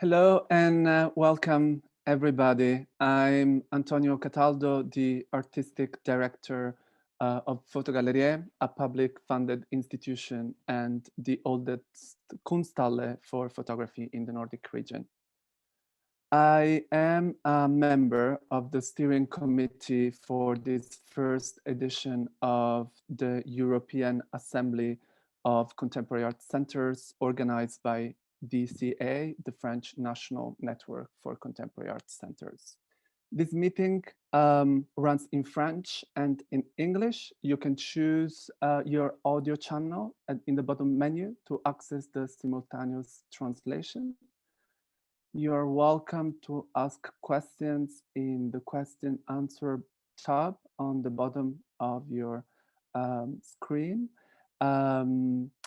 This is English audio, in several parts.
Hello and welcome everybody. I'm Antonio Cataldo, the artistic director of Fotogallerie, a public funded institution and the oldest Kunsthalle for photography in the Nordic region. I am a member of the steering committee for this first edition of the European Assembly of Contemporary Art Centers, organized by DCA, the French National Network for Contemporary Art Centers. This meeting runs in French and in English. You can choose your audio channel in the bottom menu to access the simultaneous translation. You're welcome to ask questions in the question answer tab on the bottom of your screen.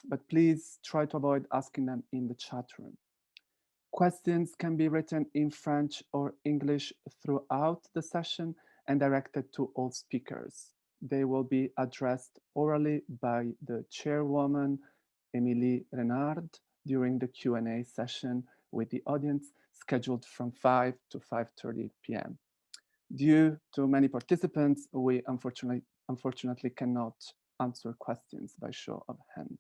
But please try to avoid asking them in the chat room. Questions can be written in French or English throughout the session and directed to all speakers. They will be addressed orally by the chairwoman, Émilie Renard, during the Q&A session with the audience scheduled from 5 to 5:30 p.m. Due to many participants, we unfortunately cannot answer questions by show of hand.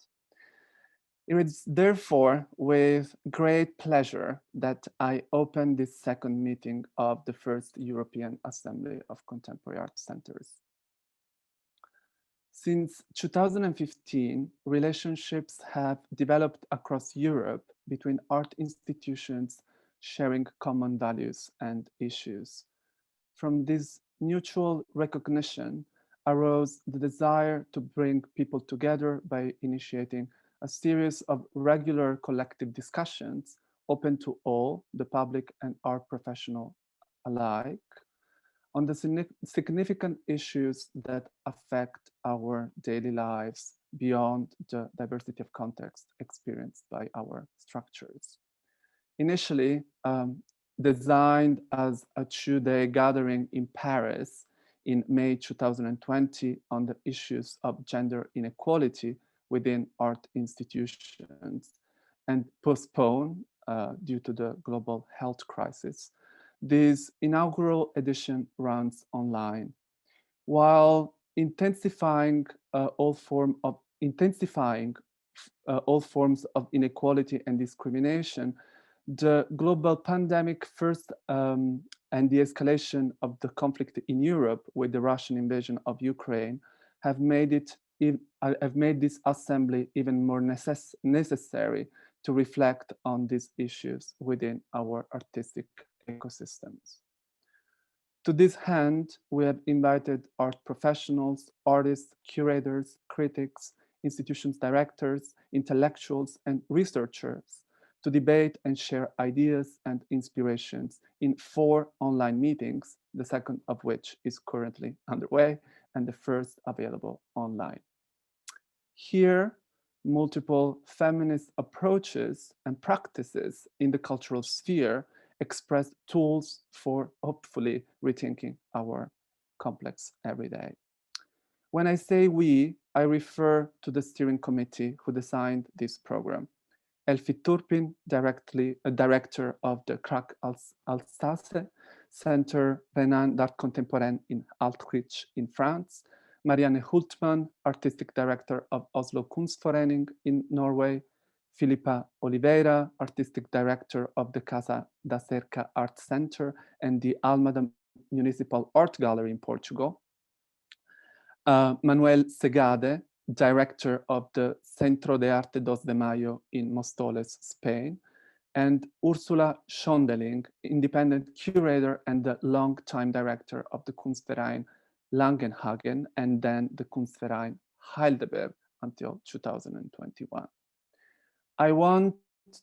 It is therefore with great pleasure that I open this second meeting of the first European Assembly of Contemporary Art Centers. Since 2015, relationships have developed across Europe between art institutions sharing common values and issues. From this mutual recognition arose the desire to bring people together by initiating a series of regular collective discussions open to all, the public and art professional alike, on the significant issues that affect our daily lives beyond the diversity of context experienced by our structures. Initially, designed as a two-day gathering in Paris in May 2020 on the issues of gender inequality within art institutions and postponed due to the global health crisis, this inaugural edition runs online. While intensifying all forms of inequality and discrimination, the global pandemic first and the escalation of the conflict in Europe with the Russian invasion of Ukraine have made this assembly even more necessary to reflect on these issues within our artistic ecosystems. To this end, we have invited art professionals, artists, curators, critics, institutions directors, intellectuals, and researchers to debate and share ideas and inspirations in 4 online meetings, the second of which is currently underway and the first available online. Here, multiple feminist approaches and practices in the cultural sphere express tools for hopefully rethinking our complex everyday. When I say we, I refer to the steering committee who designed this program. Elfie Turpin, director of the Crac Alsace Center Renan d'Art Contemporain in Altkrich in France, Marianne Hultmann, artistic director of Oslo Kunstforening in Norway, Filipa Oliveira, artistic director of the Casa da Cerca Art Center and the Almada Municipal Art Gallery in Portugal, Manuel Segade, director of the Centro de Arte 2 de Mayo in Mostoles, Spain, and Ursula Schondeling, independent curator and the longtime director of the Kunstverein Langenhagen and then the Kunstverein Heidelberg until 2021. I want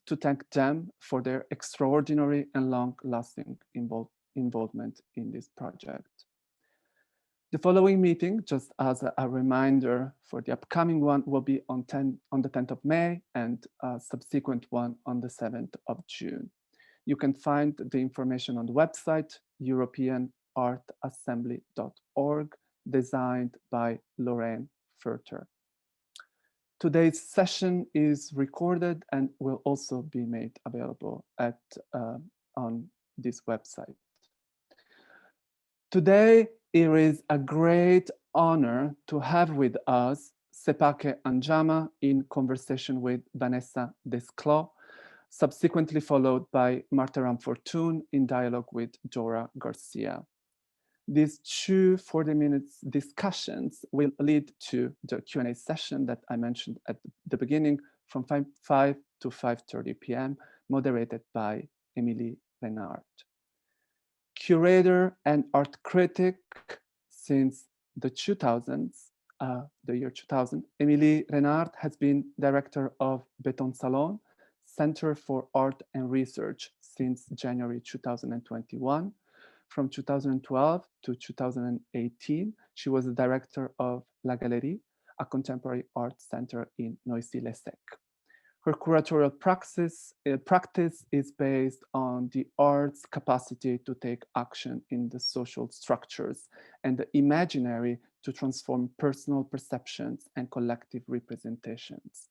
to thank them for their extraordinary and long-lasting involvement in this project. The following meeting, just as a reminder for the upcoming one, will be on the 10th of May and a subsequent one on the 7th of June. You can find the information on the website, europeanartassembly.org, designed by Lorraine Furter. Today's session is recorded and will also be made available on this website. Today, it is a great honor to have with us Sepake Anjama in conversation with Vanessa Desclos, subsequently followed by Marta Ramfortun in dialogue with Dora Garcia. These two 40-minute discussions will lead to the Q&A session that I mentioned at the beginning from 5 to 5:30 p.m., moderated by Émilie Renard. Curator and art critic since the 2000s, the year 2000, Émilie Renard has been director of Beton Salon, Center for Art and Research since January 2021. From 2012 to 2018, she was the director of La Galerie, a contemporary art center in Noisy-le-Sec. Her curatorial practice is based on the art's capacity to take action in the social structures and the imaginary to transform personal perceptions and collective representations.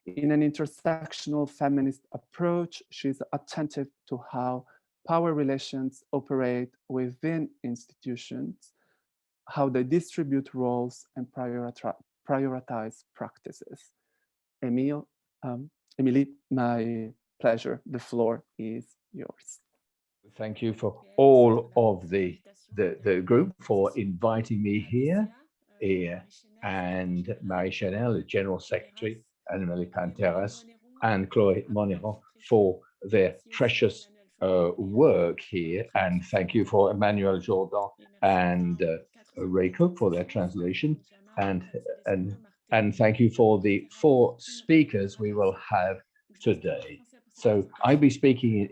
In an intersectional feminist approach, she is attentive to how power relations operate within institutions, how they distribute roles and prioritize practices. Émilie, my pleasure. The floor is yours. Thank you for all of the group for inviting me here, and Marie Chanel, the General Secretary, Anne-Marie Panteras, and Chloé Monéron for their precious work here. And thank you for Emmanuel Jourdan and Ray Cook for their translation. And thank you for the 4 speakers we will have today. So I'll be speaking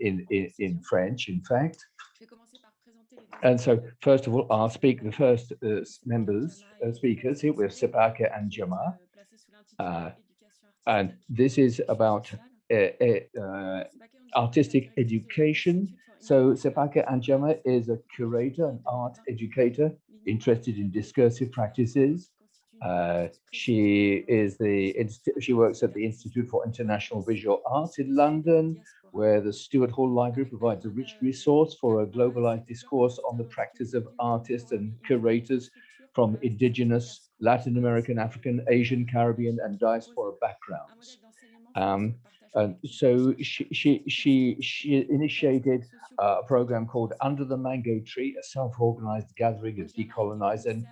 in French, in fact. And so, first of all, I'll speak the first speakers here with Sepake Anjama. And this is about artistic education. So Sepake Anjama is a curator, an art educator, interested in discursive practices. She works at the Institute for International Visual Arts in London, where the Stuart Hall Library provides a rich resource for a globalized discourse on the practice of artists and curators from indigenous, Latin American, African, Asian, Caribbean, and diaspora backgrounds. And so she initiated a program called Under the Mango Tree, a self-organized gathering of decolonizing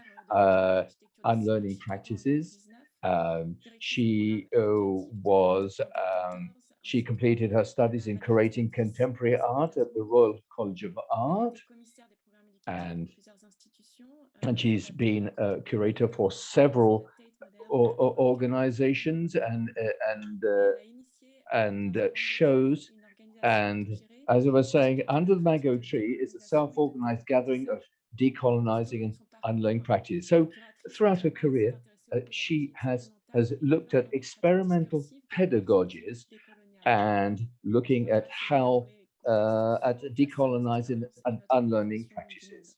unlearning practices. She completed her studies in curating contemporary art at the Royal College of Art, and she's been a curator for several organizations and shows. And as I was saying, Under the Mango Tree is a self-organized gathering of decolonizing and unlearning practices. So throughout her career, she has looked at experimental pedagogies and looking at how at decolonizing and unlearning practices.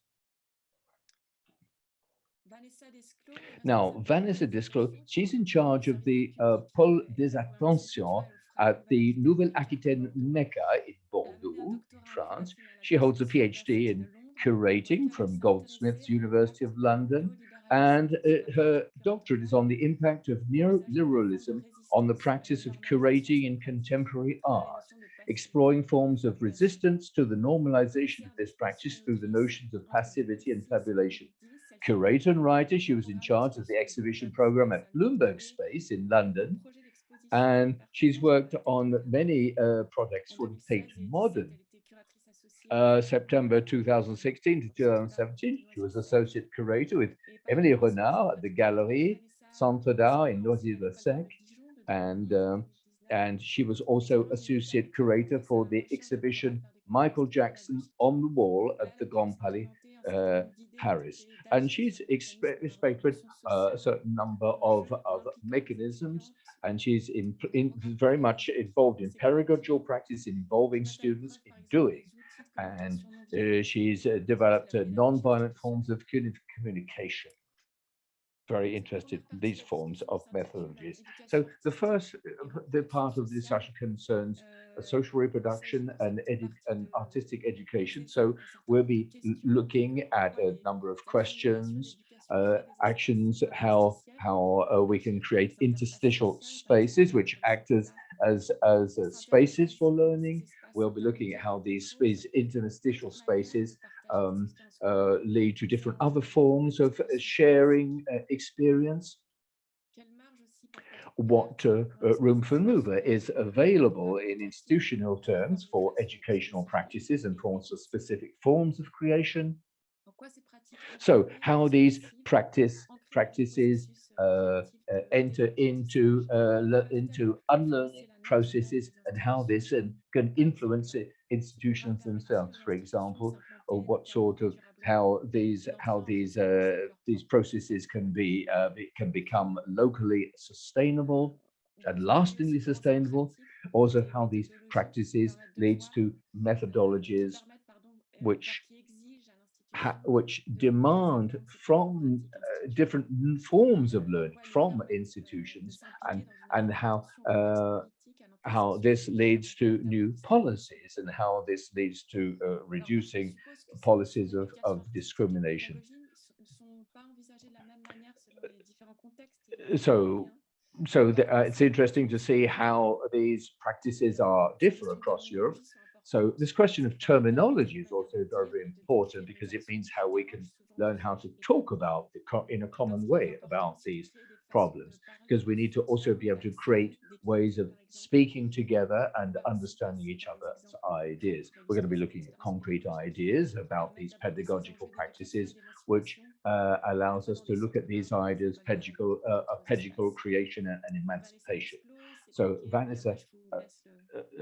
Now, Vanessa Desclos, she's in charge of the pôle des attentions at the Nouvelle-Aquitaine Mecca in Bordeaux, France. She holds a PhD in curating from Goldsmiths University of London, and her doctorate is on the impact of neoliberalism on the practice of curating in contemporary art, exploring forms of resistance to the normalization of this practice through the notions of passivity and fabulation. Curator and writer, she was in charge of the exhibition program at Bloomberg Space in London, and she's worked on many projects for the Tate Modern. September 2016 to 2017, she was associate curator with Émilie Renard at the Galerie Centre d'Art in Noisy-le-Sec, and she was also associate curator for the exhibition Michael Jackson on the Wall at the Grand Palais, Paris. And she's expected a certain number of mechanisms, and she's very much involved in pedagogical practice, involving students in doing. And she's developed non-violent forms of communication. very interested in these forms of methodologies. So the part of the discussion concerns social reproduction and and artistic education. So we'll be looking at a number of questions, actions, how we can create interstitial spaces which act as spaces for learning. We'll be looking at how these interstitial spaces lead to different other forms of sharing experience. What room for maneuver is available in institutional terms for educational practices and forms of specific forms of creation. So how these practices enter into unlearning processes and how this can influence institutions themselves, for example, or what sort of how these processes can become locally sustainable and lastingly sustainable. Also, how these practices leads to methodologies which which demand from different forms of learning from institutions, and how this leads to new policies and how this leads to reducing policies of discrimination. So it's interesting to see how these practices are differ across Europe. So this question of terminology is also very, very important because it means how we can learn how to talk about in a common way about these problems. Because we need to also be able to create ways of speaking together and understanding each other's ideas. We're going to be looking at concrete ideas about these pedagogical practices, which allows us to look at these ideas, pedagogical creation and emancipation. So Vanessa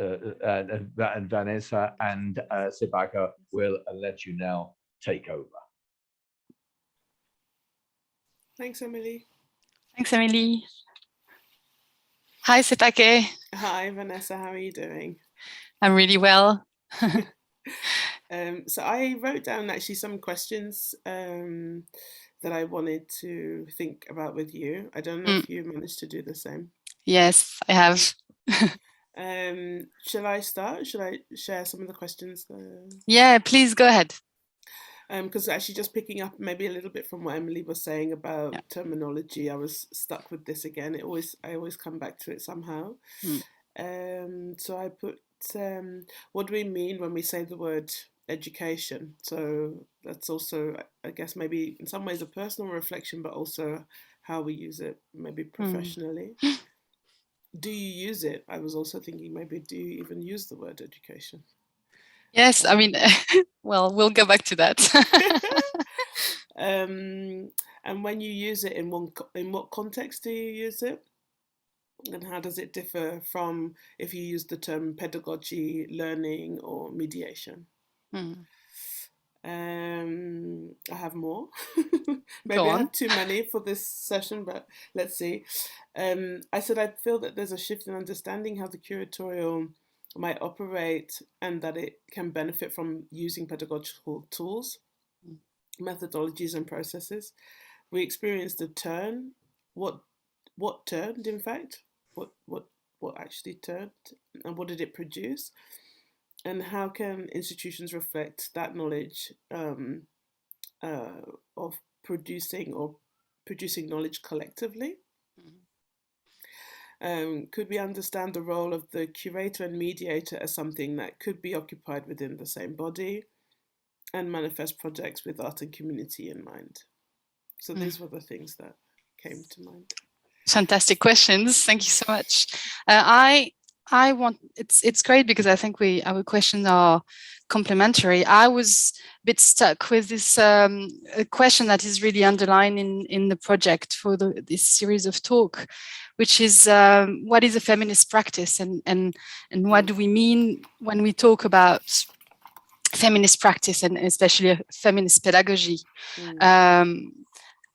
and Vanessa and Sibaka will let you now take over. Thanks, Emily. Thanks, Emily. Hi, Sipake. Hi, Vanessa. How are you doing? I'm really well. So I wrote down actually some questions that I wanted to think about with you. I don't know if you managed to do the same. Yes, I have. Shall I start? Should I share some of the questions? Yeah, please go ahead. Because actually just picking up maybe a little bit from what Emily was saying about terminology, I was stuck with this again. I always come back to it somehow. So I put, what do we mean when we say the word education? So that's also, I guess, maybe in some ways a personal reflection, but also how we use it, maybe professionally. Do you use it? I was also thinking, maybe do you even use the word education? Yes, I mean, well, we'll go back to that. And when you use it, in what context do you use it? And how does it differ from if you use the term pedagogy, learning, or mediation? I have more. Maybe I have too many for this session, but let's see. I said I feel that there's a shift in understanding how the curatorial might operate and that it can benefit from using pedagogical tools, methodologies, and processes. We experienced a turn. What turned, in fact? What actually turned, and what did it produce? And how can institutions reflect that knowledge of producing knowledge collectively? Could we understand the role of the curator and mediator as something that could be occupied within the same body and manifest projects with art and community in mind? So these were the things that came to mind. Fantastic questions. Thank you so much. I want, it's great because I think our questions are complementary. I was a bit stuck with this question that is really underlined in the project for this series of talk, which is what is a feminist practice, and what do we mean when we talk about feminist practice, and especially a feminist pedagogy?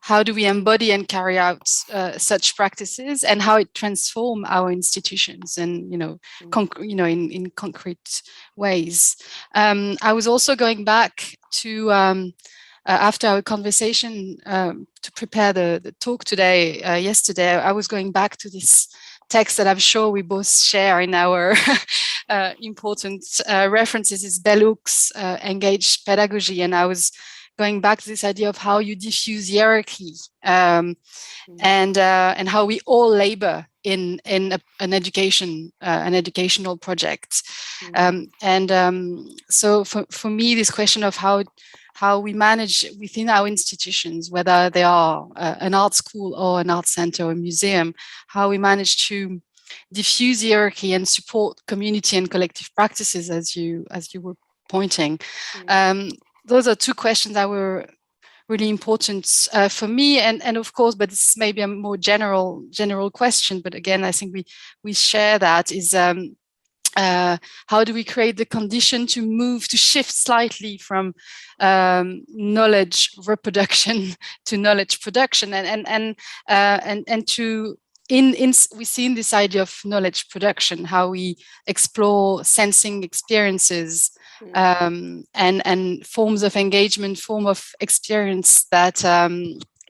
How do we embody and carry out such practices, and how it transform our institutions, and in concrete ways? I was also going back to after our conversation to prepare the talk today, yesterday, I was going back to this text that I'm sure we both share in our important references, is Bellhook's Engaged Pedagogy. And I was going back to this idea of how you diffuse hierarchy and how we all labor in an educational project. So for me, this question of how we manage within our institutions, whether they are an art school or an art center or a museum, how we manage to diffuse hierarchy and support community and collective practices, as you were pointing. Those are two questions that were really important for me, and of course, but it's maybe a more general question. But again, I think we share that, is how do we create the condition to shift slightly from knowledge reproduction to knowledge production, and to we see in this idea of knowledge production how we explore sensing experiences and forms of engagement, form of experience that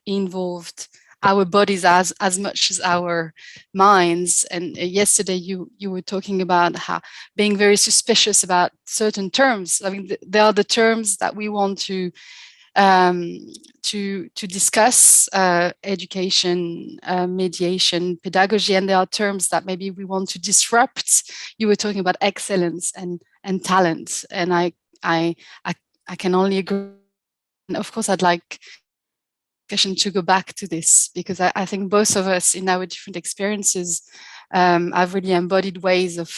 involved our bodies as much as our minds. And yesterday you were talking about how being very suspicious about certain terms. I mean, there are the terms that we want to discuss, education, mediation, pedagogy, and there are terms that maybe we want to disrupt. You were talking about excellence and talent, and I can only agree. And of course, I'd like to go back to this, because I think both of us in our different experiences have really embodied ways of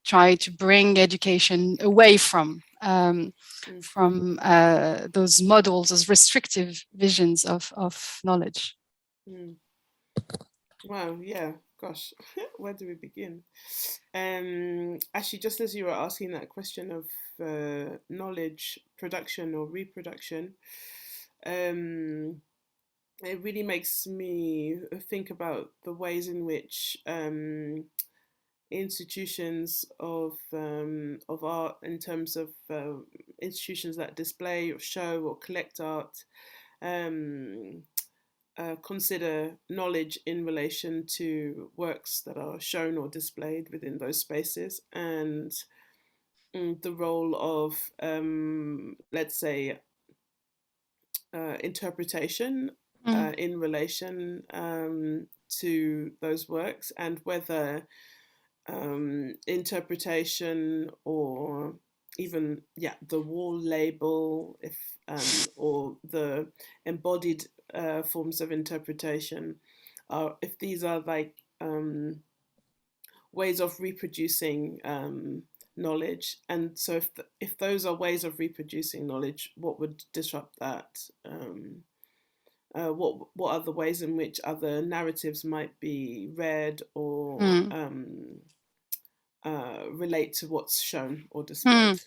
trying to bring education away from those models, those restrictive visions of knowledge. Wow, yeah, gosh, where do we begin? Actually, just as you were asking that question of knowledge production or reproduction, it really makes me think about the ways in which institutions of art, in terms of institutions that display or show or collect art, consider knowledge in relation to works that are shown or displayed within those spaces, and the role of, let's say, interpretation in relation to those works, and whether interpretation or even the wall label, if or the embodied forms of interpretation, if these are like ways of reproducing knowledge. And so if those are ways of reproducing knowledge, what would disrupt that? What are the ways in which other narratives might be read or relate to what's shown or displayed?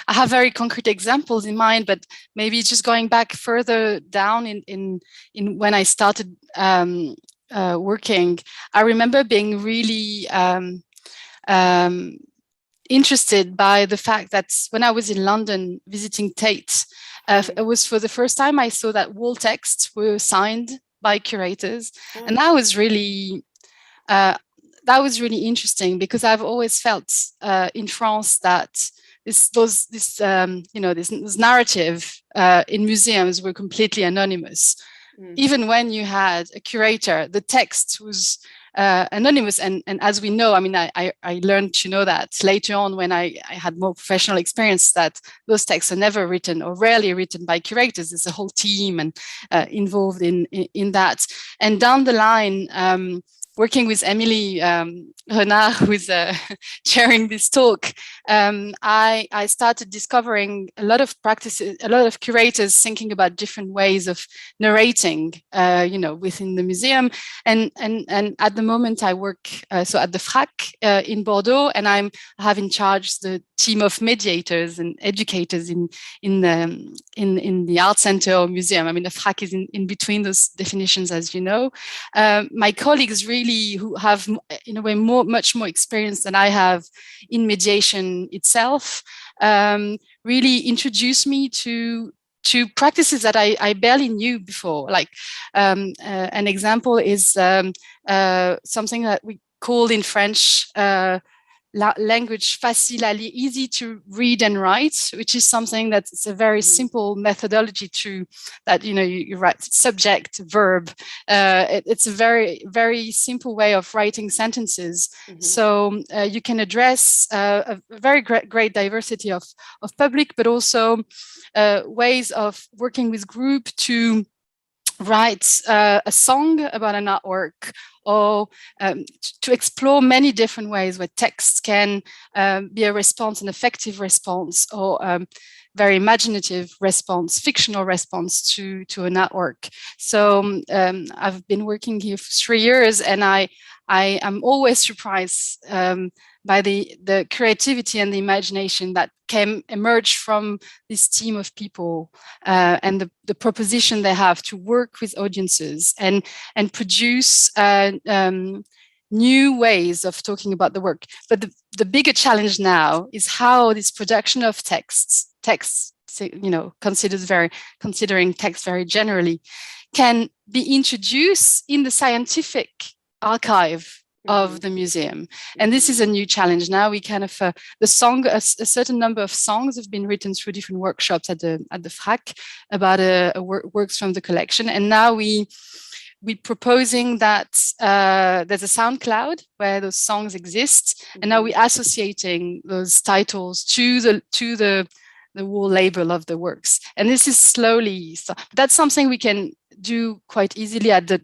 I have very concrete examples in mind, but maybe just going back further down in when I started working, I remember being really interested by the fact that when I was in London visiting Tate, it was for the first time I saw that wall texts were signed by curators, and that was really interesting, because I've always felt in France that this narrative in museums were completely anonymous. Even when you had a curator, the text was anonymous. And as we know, I mean, I learned to know that later on when I had more professional experience, that those texts are never written or rarely written by curators. There's a whole team and involved in that. And down the line, working with Emily Renard, who is chairing this talk, I started discovering a lot of practices, a lot of curators thinking about different ways of narrating, within the museum. And at the moment I work so at the FRAC in Bordeaux, and I have in charge the team of mediators and educators in the art center or museum. I mean, the FRAC is in between those definitions, as you know. My colleagues really, who have in a way much more experience than I have in mediation itself, really introduced me to practices that I barely knew before. Like an example is something that we call in French language facile à lire, easy to read and write, which is something that's a very simple methodology to that, you write subject, verb. It's a very, very simple way of writing sentences. So you can address a very great diversity of public, but also ways of working with group to write a song about an artwork, or to explore many different ways where text can be a response, an effective response, or very imaginative response, fictional response to an artwork. So I've been working here for 3 years, and I am always surprised by the creativity and the imagination that can emerge from this team of people, and the proposition they have to work with audiences and produce new ways of talking about the work. But the bigger challenge now is how this production of texts, considering text very generally, can be introduced in the scientific archive of the museum. And this is a new challenge. Now we kind of a certain number of songs have been written through different workshops at the FRAC about works from the collection, and now we're proposing that there's a SoundCloud where those songs exist, and now we're associating those titles to the whole label of the works. And this is slowly, so that's something we can do quite easily at the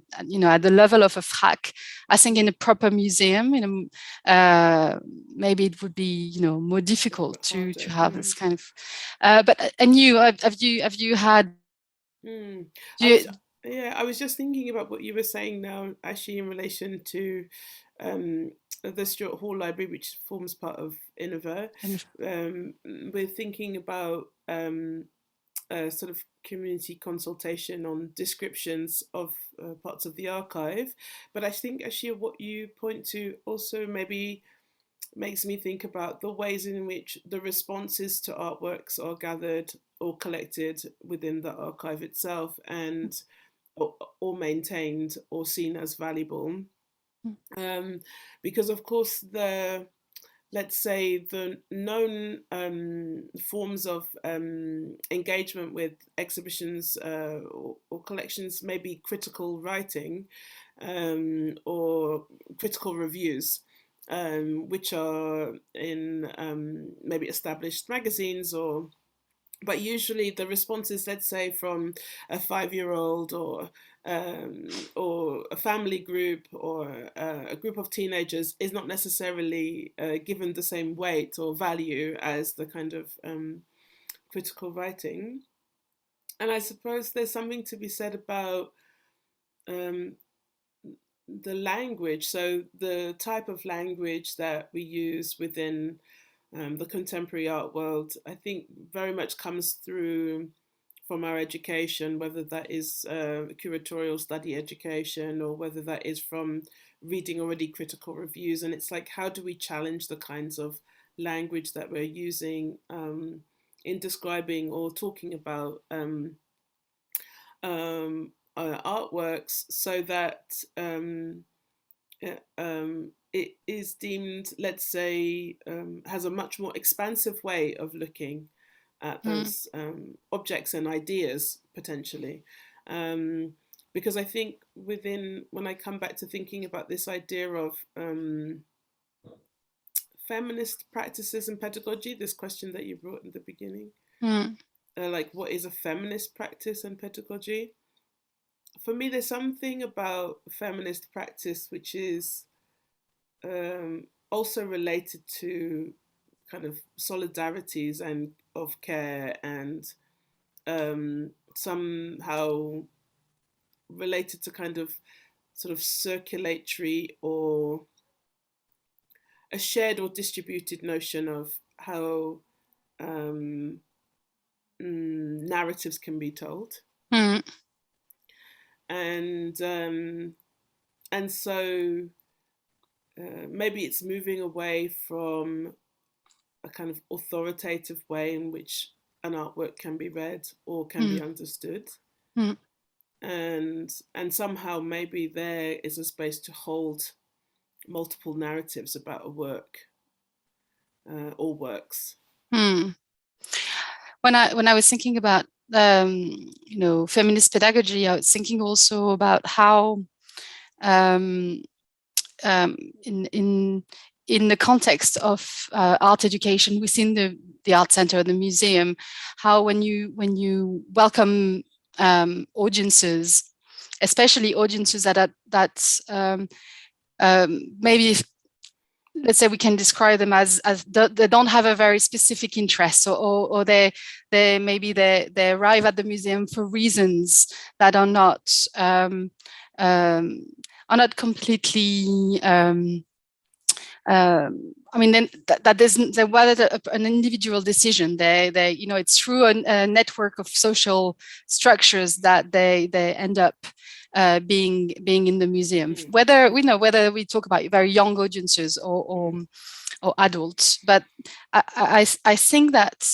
level of a FRAC. I think in a proper museum, maybe it would be more difficult to have this kind of. But and have you had? I was just thinking about what you were saying now, actually, in relation to the Stuart Hall Library, which forms part of Innova. We're thinking about sort of community consultation on descriptions of parts of the archive. But I think actually what you point to also maybe makes me think about the ways in which the responses to artworks are gathered or collected within the archive itself, and or maintained or seen as valuable. Because of course let's say the known forms of engagement with exhibitions or collections may be critical writing or critical reviews, which are in maybe established magazines, but usually the responses, let's say, from a 5-year-old or a family group or a group of teenagers is not necessarily given the same weight or value as the kind of critical writing. And I suppose there's something to be said about the language, so the type of language that we use within the contemporary art world, I think very much comes through from our education, whether that is curatorial study education or whether that is from reading already critical reviews. And it's like, how do we challenge the kinds of language that we're using in describing or talking about artworks, so that it is deemed, let's say, has a much more expansive way of looking at those objects and ideas, potentially. Because I think when I come back to thinking about this idea of feminist practices and pedagogy, this question that you brought in the beginning, like what is a feminist practice and pedagogy? For me, there's something about feminist practice which is also related to kind of solidarities and of care, and somehow related to kind of sort of circulatory or a shared or distributed notion of how narratives can be told. And so maybe it's moving away from a kind of authoritative way in which an artwork can be read or can be understood. And somehow maybe there is a space to hold multiple narratives about a work or works. When I was thinking about feminist pedagogy, I was thinking also about how in the context of art education within the art center, the museum, how when you welcome audiences, especially audiences that maybe, let's say we can describe them as they don't have a very specific interest, or they arrive at the museum for reasons that are not completely. I mean, then that isn't whether an individual decision. They it's through a network of social structures that they end up being in the museum. Whether we talk about very young audiences or adults, but I think that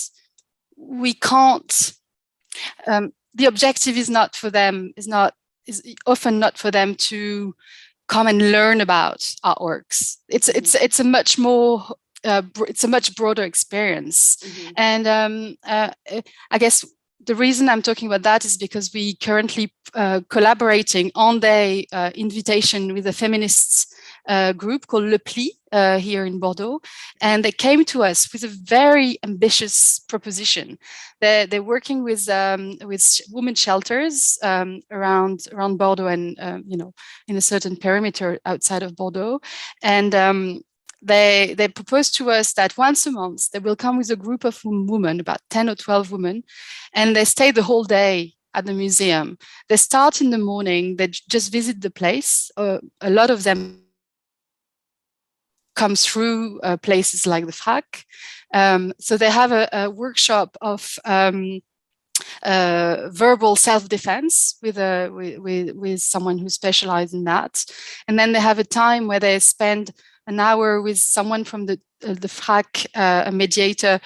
we can't. The objective is often not for them to come and learn about artworks. It's a much more it's a much broader experience. And I guess the reason I'm talking about that is because we currently collaborating on the invitation with a feminist group called Le Pli here in Bordeaux, and they came to us with a very ambitious proposition. They're working with women shelters around Bordeaux and in a certain perimeter outside of Bordeaux, and they proposed to us that once a month they will come with a group of women, about 10 or 12 women, and they stay the whole day at the museum. They start in the morning, they just visit the place. A lot of them come through places like the FRAC. So they have a workshop of verbal self-defense with someone who specializes in that. And then they have a time where they spend an hour with someone from the FRAC, a mediator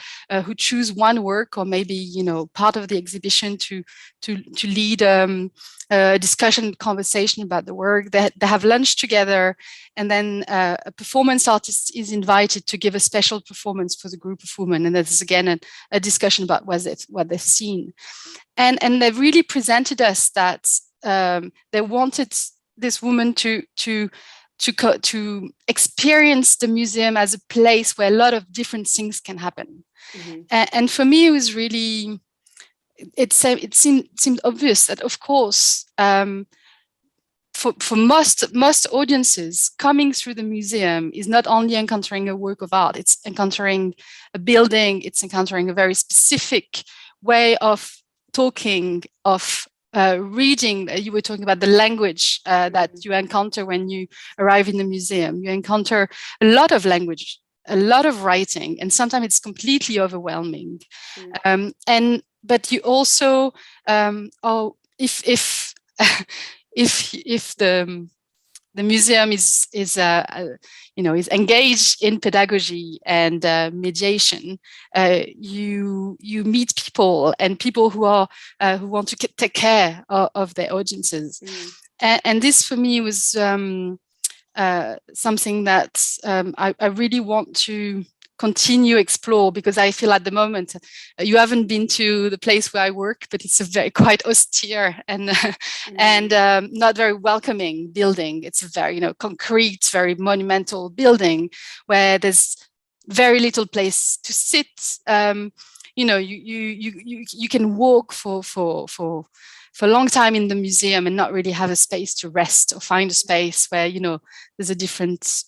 who choose one work or maybe part of the exhibition to lead a discussion, conversation about the work. They have lunch together, and then a performance artist is invited to give a special performance for the group of women, and there's again a discussion about what they've seen, and they really presented us that they wanted this woman to experience the museum as a place where a lot of different things can happen. And for me, it was really, it seemed obvious that, of course, for most audiences, coming through the museum is not only encountering a work of art, it's encountering a building, it's encountering a very specific way of talking, of reading. You were talking about the language that you encounter when you arrive in the museum. You encounter a lot of language, a lot of writing, and sometimes it's completely overwhelming. But you also, if the museum is engaged in pedagogy and mediation, you meet people and people who want to take care of their audiences, and this for me was something that I really want to continue explore, because I feel at the moment you haven't been to the place where I work, but it's a quite austere and not very welcoming building. It's a very concrete, very monumental building where there's very little place to sit. You can walk for a long time in the museum and not really have a space to rest or find a space where there's a different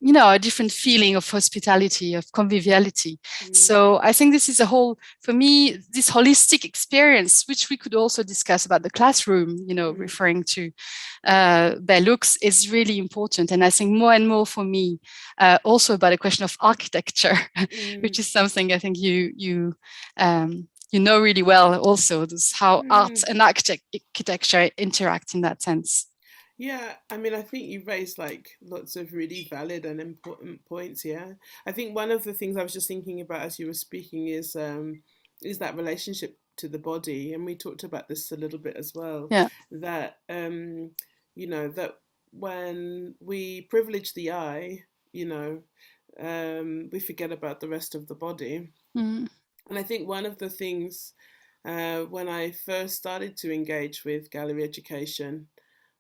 a different feeling of hospitality, of conviviality. So I think this is for me, this holistic experience, which we could also discuss about the classroom, referring to Bellux, is really important. And I think more and more for me, also about a question of architecture, which is something I think you know really well also, how art and architecture interact in that sense. Yeah, I mean, I think you raised like lots of really valid and important points here. I think one of the things I was just thinking about as you were speaking is that relationship to the body, and we talked about this a little bit as well. Yeah. That that when we privilege the eye, we forget about the rest of the body. Mm. And I think one of the things when I first started to engage with gallery education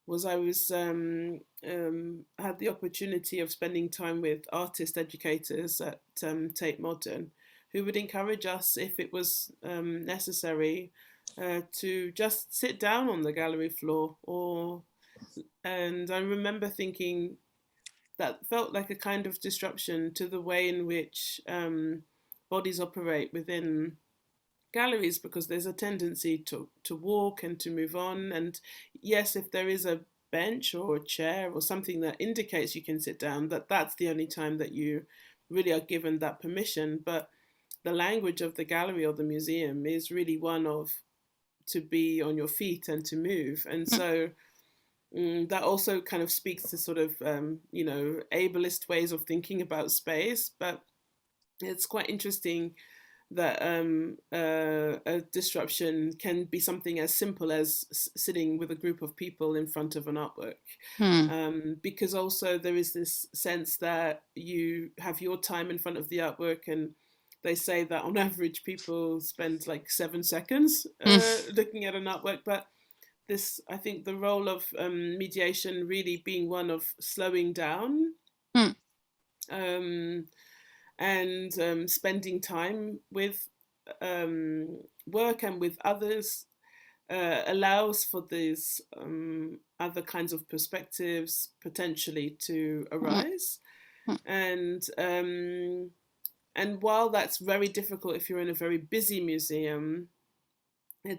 was I was had the opportunity of spending time with artist educators at Tate Modern, who would encourage us, if it was necessary, to just sit down on the gallery floor. And I remember thinking that felt like a kind of disruption to the way in which bodies operate within galleries, because there's a tendency to walk and to move on. And yes, if there is a bench or a chair or something that indicates you can sit down, that's the only time that you really are given that permission. But the language of the gallery or the museum is really one of to be on your feet and to move. And so that also kind of speaks to sort of ableist ways of thinking about space. But it's quite interesting that a disruption can be something as simple as sitting with a group of people in front of an artwork. Because also there is this sense that you have your time in front of the artwork, and they say that on average people spend like 7 seconds looking at an artwork. But this, I think the role of mediation really being one of slowing down and spending time with work and with others allows for these other kinds of perspectives potentially to arise. And while that's very difficult if you're in a very busy museum,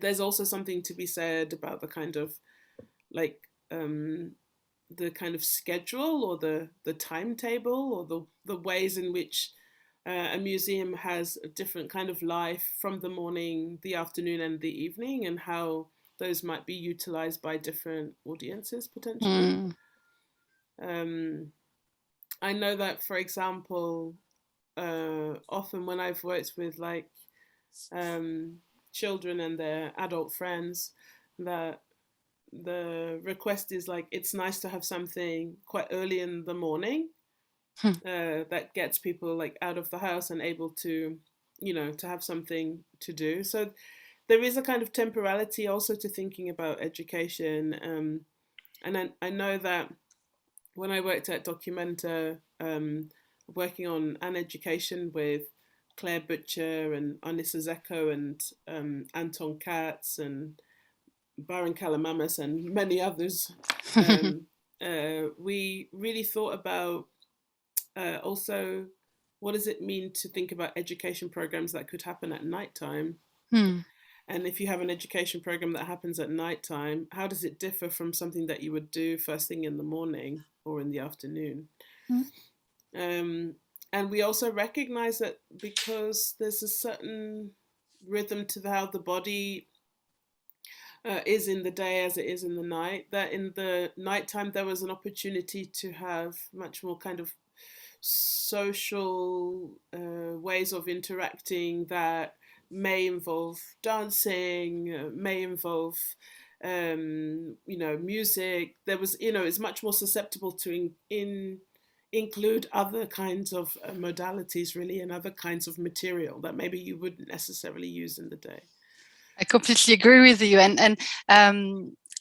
there's also something to be said about the kind of like the kind of schedule or the timetable or the ways in which a museum has a different kind of life from the morning, the afternoon, and the evening, and how those might be utilized by different audiences potentially. I know that, for example, often when I've worked with like children and their adult friends, that the request is like, it's nice to have something quite early in the morning that gets people like out of the house and able to, to have something to do. So there is a kind of temporality also to thinking about education. And I know that when I worked at Documenta, working on an education with Claire Butcher and Anissa Zeko and Anton Katz and Baron Kalamamas and many others, we really thought about also what does it mean to think about education programs that could happen at nighttime. And if you have an education program that happens at nighttime, how does it differ from something that you would do first thing in the morning or in the afternoon? And we also recognize that because there's a certain rhythm to how the body is in the day as it is in the night, that in the nighttime there was an opportunity to have much more kind of social ways of interacting that may involve dancing, may involve music. There was, it's much more susceptible to include other kinds of modalities really, and other kinds of material that maybe you wouldn't necessarily use in the day. I completely agree with you, and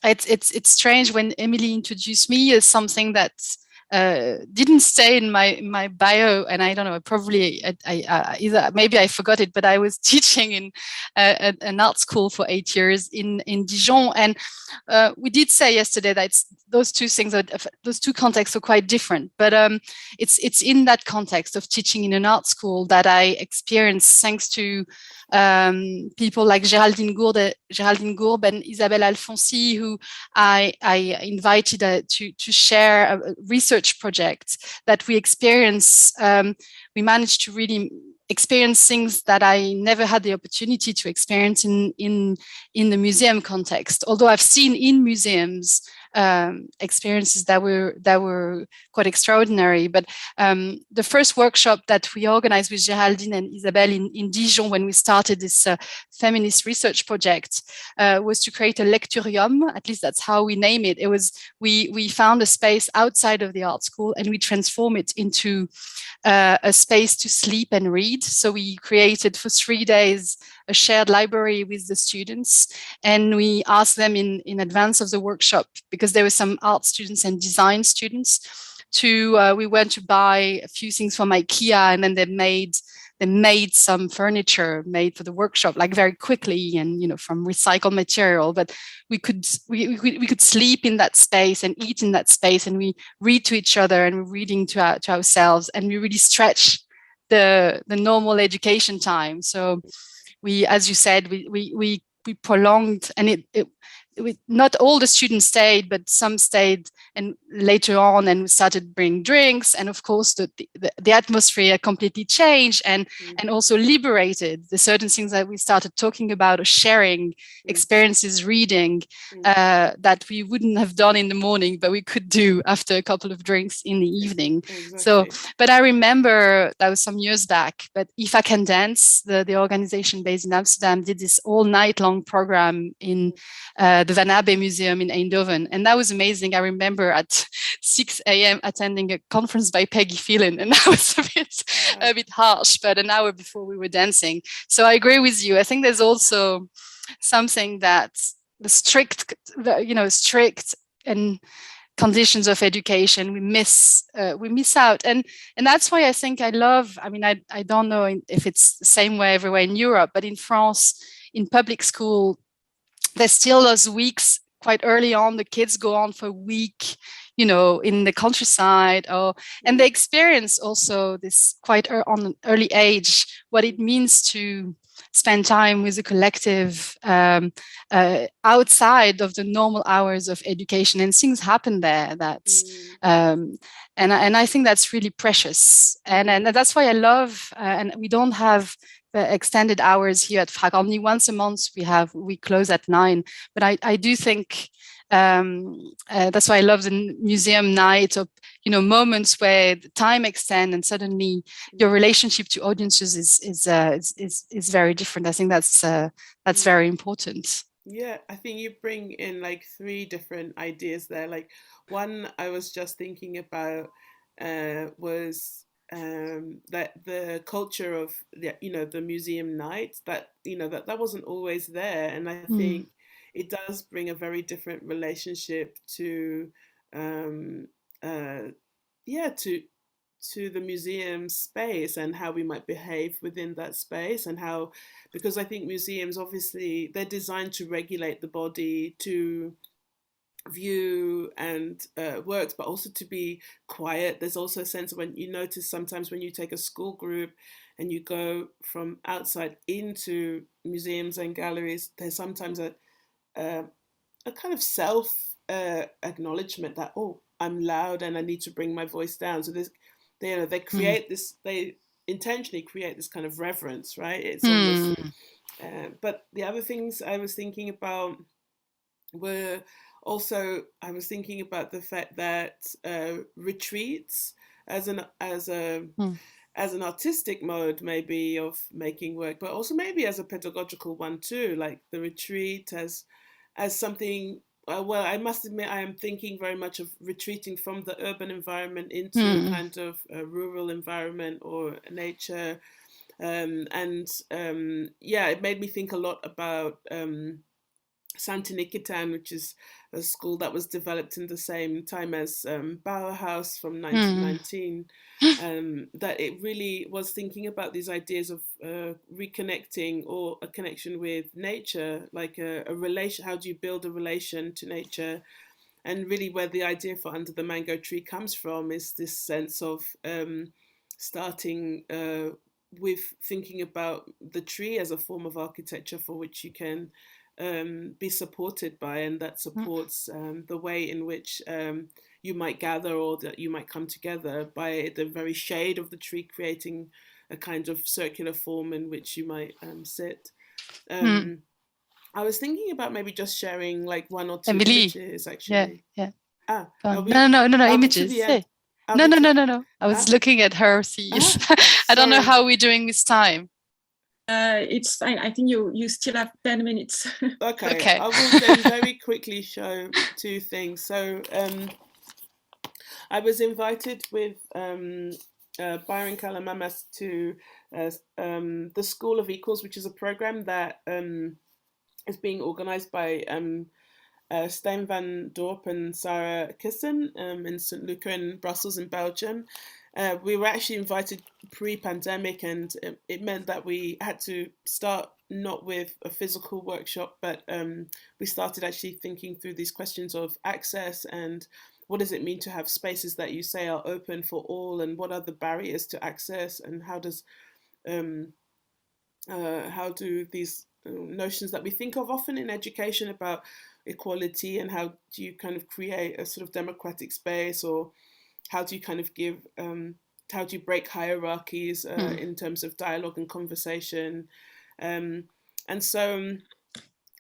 it's strange when Emily introduced me as something that didn't stay in my bio, and I don't know, probably I either maybe I forgot it, but I was teaching in an art school for 8 years in Dijon, and we did say yesterday that those two things those two contexts are quite different, but it's in that context of teaching in an art school that I experienced, thanks to people like Géraldine Gourbe and Isabelle Alfonsi, who I invited to share a research project that we experience. We managed to really experience things that I never had the opportunity to experience in the museum context. Although I've seen in museums experiences that were quite extraordinary. But the first workshop that we organized with Géraldine and Isabelle in Dijon when we started this feminist research project was to create a lecturium. At least that's how we name it. It was we found a space outside of the art school and we transform it into a space to sleep and read. So we created for 3 days a shared library with the students, and we asked them in advance of the workshop, because there were some art students and design students, to we went to buy a few things from IKEA, and then they made some furniture made for the workshop, like very quickly, and from recycled material. But we could sleep in that space and eat in that space, and we read to each other, and we're reading to ourselves, and we really stretch the normal education time. So we, as you said, we prolonged, and not all the students stayed, but some stayed, and later on, and we started bringing drinks, and of course the atmosphere completely changed, and also liberated the certain things that we started talking about, or sharing experiences, reading, that we wouldn't have done in the morning, but we could do after a couple of drinks in the evening. Exactly. So, but I remember that was some years back, but If I Can Dance, the organization based in Amsterdam, did this all night long program in the Van Abbe Museum in Eindhoven. And that was amazing. I remember at 6 a.m. attending a conference by Peggy Phelan, and that was a bit harsh, but an hour before we were dancing. So I agree with you. I think there's also something that the strict and conditions of education we miss out, and that's why I think I don't know if it's the same way everywhere in Europe, but in France, in public school, there's still those weeks quite early on. The kids go on for a week, in the countryside, and they experience also this quite on an early age what it means to spend time with a collective outside of the normal hours of education, and things happen there and I think that's really precious, and that's why I love and we don't have extended hours here at FRAC. Only once a month we close at 9, but I do think that's why I love the museum night, of moments where the time extends and suddenly your relationship to audiences is very different. I think that's very important. Yeah, I think you bring in like 3 different ideas there. Like one I was just thinking about was that the culture of the museum night, that that wasn't always there, and I think it does bring a very different relationship to to the museum space, and how we might behave within that space, and how, because I think museums, obviously they're designed to regulate the body, to view and works, but also to be quiet. There's also a sense of, when you notice sometimes when you take a school group and you go from outside into museums and galleries, there's sometimes a kind of self acknowledgement that, oh, I'm loud and I need to bring my voice down. So they create this, they intentionally create this kind of reverence, right? It's almost but the other things I was thinking about were also, I was thinking about the fact that retreats as an artistic mode, maybe, of making work, but also maybe as a pedagogical one too, like the retreat as something. Well, I must admit, I am thinking very much of retreating from the urban environment into a kind of a rural environment or nature, it made me think a lot about Santi-Nikitan, which is a school that was developed in the same time as Bauhaus from 1919. That it really was thinking about these ideas of reconnecting, or a connection with nature, like a relation. How do you build a relation to nature? And really, where the idea for Under the Mango Tree comes from is this sense of starting with thinking about the tree as a form of architecture for which you can be supported by, and that supports the way in which you might gather, or that you might come together by the very shade of the tree, creating a kind of circular form in which you might sit. I was thinking about maybe just sharing like one or two Emily. images, actually. Yeah. Ah, No, we, images. Yeah. No. I was looking at her. See, I don't know how we're doing this time. It's fine. I think you still have 10 minutes. Okay. I will then very quickly show two things. So I was invited with Byron Kalamamas to the School of Equals, which is a program that is being organized by Stijn van Dorp and Sarah Kissen in St. Luca in Brussels in Belgium. We were actually invited pre-pandemic, and it meant that we had to start not with a physical workshop, but we started actually thinking through these questions of access and what does it mean to have spaces that you say are open for all, and what are the barriers to access, and how do these notions that we think of often in education about equality, and how do you kind of create a sort of democratic space, or how do you kind of give how do you break hierarchies in terms of dialogue and conversation, and so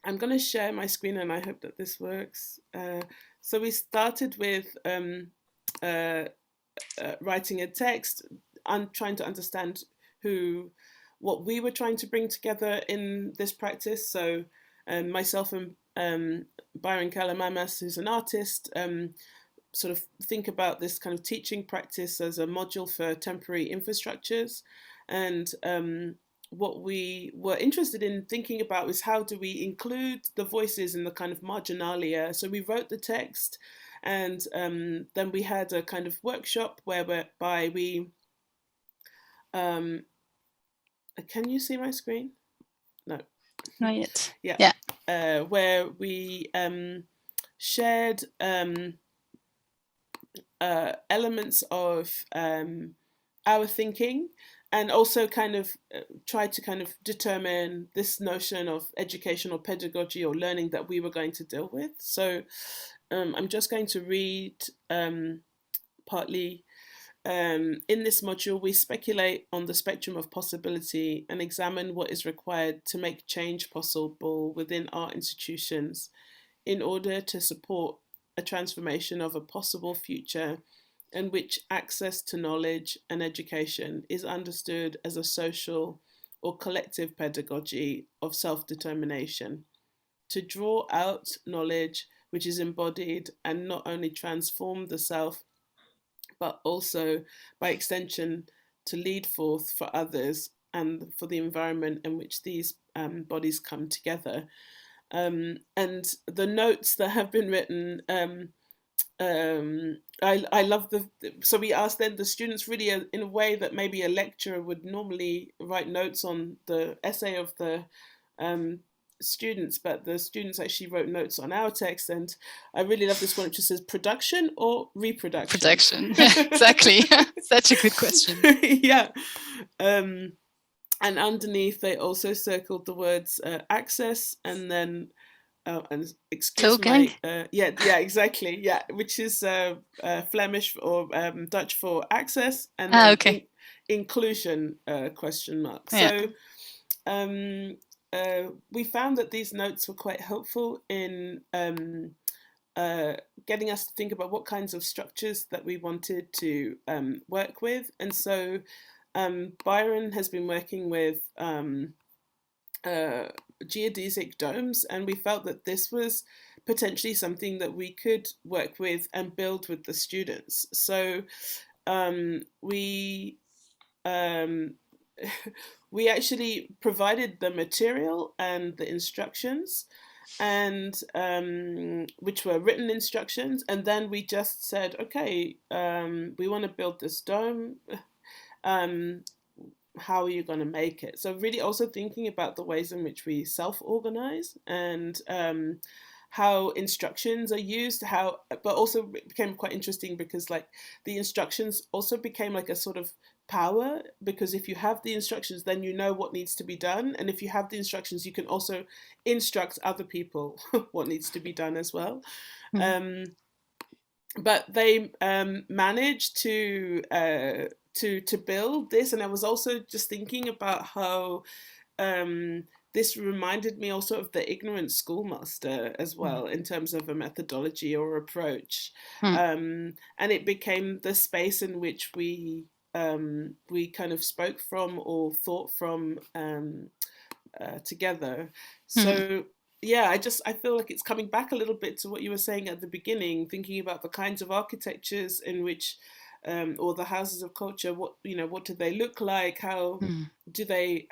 I'm going to share my screen, and I hope that this works. So we started with writing a text. I'm trying to understand what we were trying to bring together in this practice. So myself and Byron Kalamamas, who's an artist, sort of think about this kind of teaching practice as a module for temporary infrastructures. And what we were interested in thinking about was how do we include the voices in the kind of marginalia. So we wrote the text, and then we had a kind of workshop whereby we can you see my screen? No. Not yet. Yeah. Where we shared elements of our thinking, and also kind of tried to kind of determine this notion of educational pedagogy or learning that we were going to deal with. So I'm just going to read partly. In this module, we speculate on the spectrum of possibility and examine what is required to make change possible within our institutions in order to support a transformation of a possible future in which access to knowledge and education is understood as a social or collective pedagogy of self-determination, to draw out knowledge which is embodied and not only transform the self, but also, by extension, to lead forth for others and for the environment in which these bodies come together. And the notes that have been written, I love so we asked then the students really in a way that maybe a lecturer would normally write notes on the essay of the students, but the students actually wrote notes on our text. And I really love this one, which just says production or reproduction. Production, yeah, exactly. Such a good question. Yeah. And underneath they also circled the words access, and then and excuse my yeah exactly, yeah, which is Flemish or Dutch for access, and then inclusion question mark. Yeah. So we found that these notes were quite helpful in getting us to think about what kinds of structures that we wanted to work with. And so Byron has been working with geodesic domes, and we felt that this was potentially something that we could work with and build with the students. So we actually provided the material and the instructions, and which were written instructions, and then we just said, okay, we want to build this dome. How are you going to make it? So really also thinking about the ways in which we self-organize, and how instructions are used, but also it became quite interesting because like the instructions also became like a sort of power, because if you have the instructions, then you know what needs to be done, and if you have the instructions, you can also instruct other people what needs to be done as well. But they managed to build this, and I was also just thinking about how this reminded me also of the ignorant schoolmaster as well, in terms of a methodology or approach. And it became the space in which we kind of spoke from or thought from together. So yeah, I feel like it's coming back a little bit to what you were saying at the beginning, thinking about the kinds of architectures in which or the houses of culture, what do they look like? How do they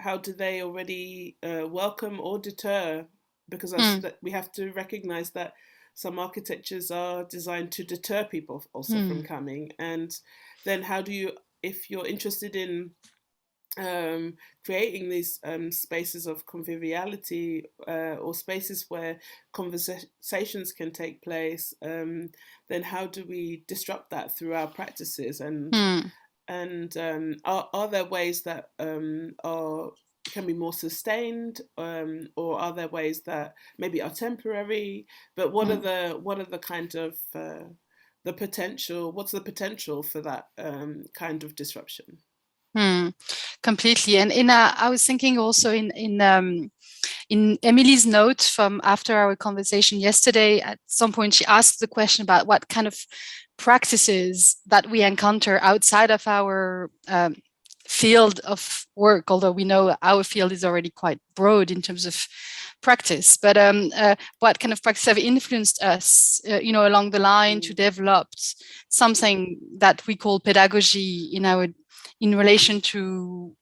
already welcome or deter? Because we have to recognize that some architectures are designed to deter people also from coming. And then how do you, if you're interested in creating these spaces of conviviality or spaces where conversations can take place, then how do we disrupt that through our practices? And are there ways that can be more sustained, or are there ways that maybe are temporary? But what are the kind of the potential? What's the potential for that kind of disruption? Completely. And I was thinking also in Emily's note from after our conversation yesterday, at some point she asked the question about what kind of practices that we encounter outside of our field of work, although we know our field is already quite broad in terms of practice, but what kind of practices have influenced us, along the line to develop something that we call pedagogy in relation to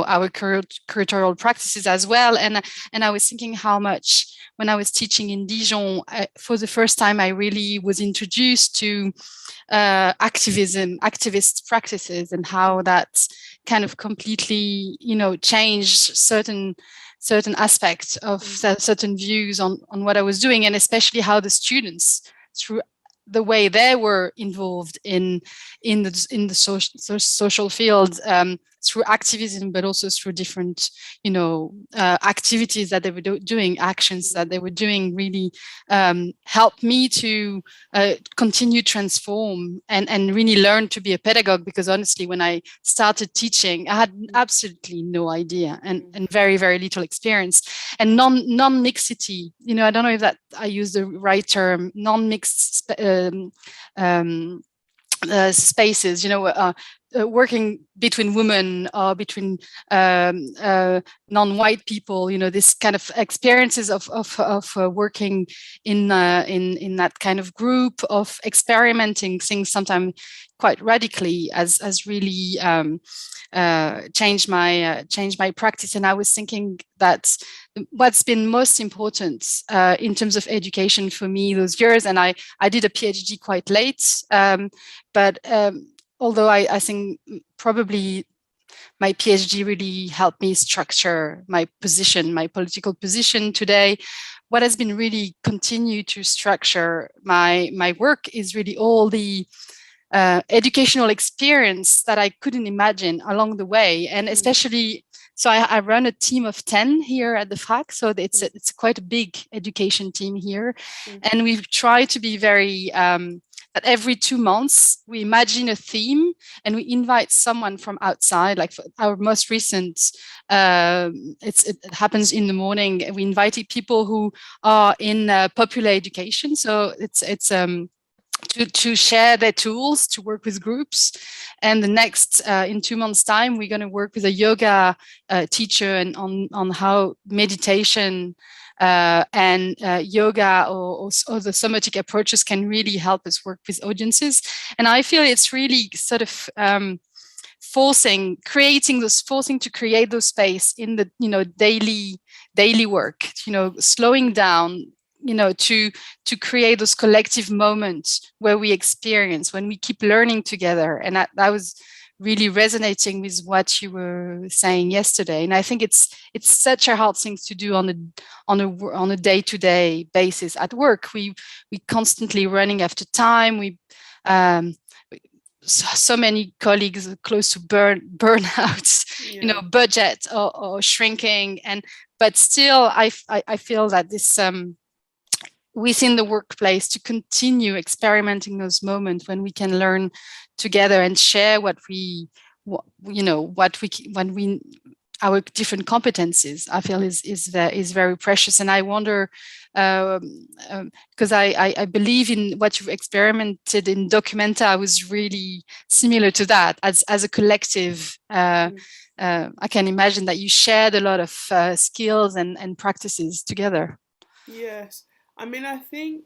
our curatorial practices as well. And I was thinking how much when I was teaching in Dijon, for the first time, I really was introduced to activist practices, and how that kind of completely, changed certain aspects of certain views on what I was doing, and especially how the students, through the way they were involved in the social field, through activism, but also through different, activities that they were doing, actions that they were doing, really helped me to continue transform and really learn to be a pedagogue. Because honestly, when I started teaching, I had absolutely no idea and very, very little experience. And non-mixity, I don't know if that I use the right term, non-mixed spaces, working between women or between non-white people, this kind of experiences of working in that kind of group, of experimenting things sometimes quite radically, as really changed my practice. And I was thinking that what's been most important in terms of education for me those years, and I did a PhD quite late, but although I think probably my PhD really helped me structure my political position today, what has been really continue to structure my work is really all the educational experience that I couldn't imagine along the way. And especially, so I run a team of 10 here at the FAC, so it's quite a big education team here. And we try to be very that every 2 months we imagine a theme and we invite someone from outside. Like for our most recent, it happens in the morning. We invited people who are in popular education, so it's to share their tools to work with groups. And the next in 2 months' time, we're going to work with a yoga teacher and on how meditation and yoga or the somatic approaches can really help us work with audiences. And I feel it's really sort of forcing to create those space in the daily work, slowing down, to create those collective moments where we experience, when we keep learning together. And that was really resonating with what you were saying yesterday. And I think it's such a hard thing to do on a day-to-day basis at work. We constantly running after time. So many colleagues are close to burnout, budget or shrinking, but still I feel that this within the workplace, to continue experimenting those moments when we can learn together and share what we our different competencies, I feel is very precious. And I wonder, because I believe in what you've experimented in Documenta was really similar to that as a collective. I can imagine that you shared a lot of skills and practices together. Yes, I mean, I think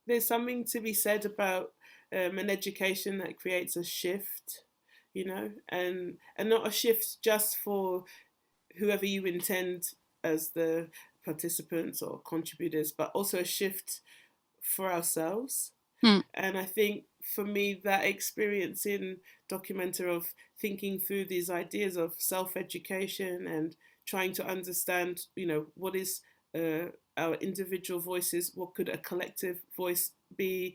there's something to be said about an education that creates a shift, you know, and not a shift just for whoever you intend as the participants or contributors, but also a shift for ourselves. And I think for me, that experience in Documenta of thinking through these ideas of self-education and trying to understand, you know, what is our individual voices, what could a collective voice be,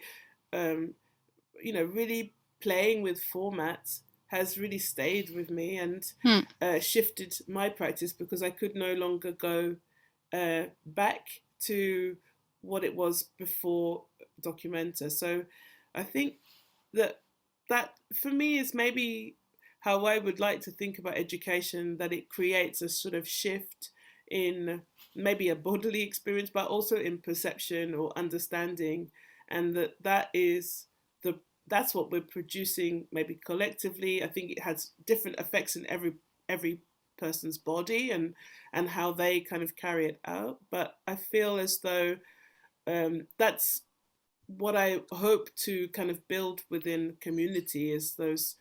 you know, really playing with formats has really stayed with me and shifted my practice, because I could no longer go back to what it was before Documenta. So I think that for me is maybe how I would like to think about education, that it creates a sort of shift in maybe a bodily experience, but also in perception or understanding, and that's what we're producing maybe collectively. I think it has different effects in every person's body and how they kind of carry it out. But I feel as though that's what I hope to kind of build within community, is those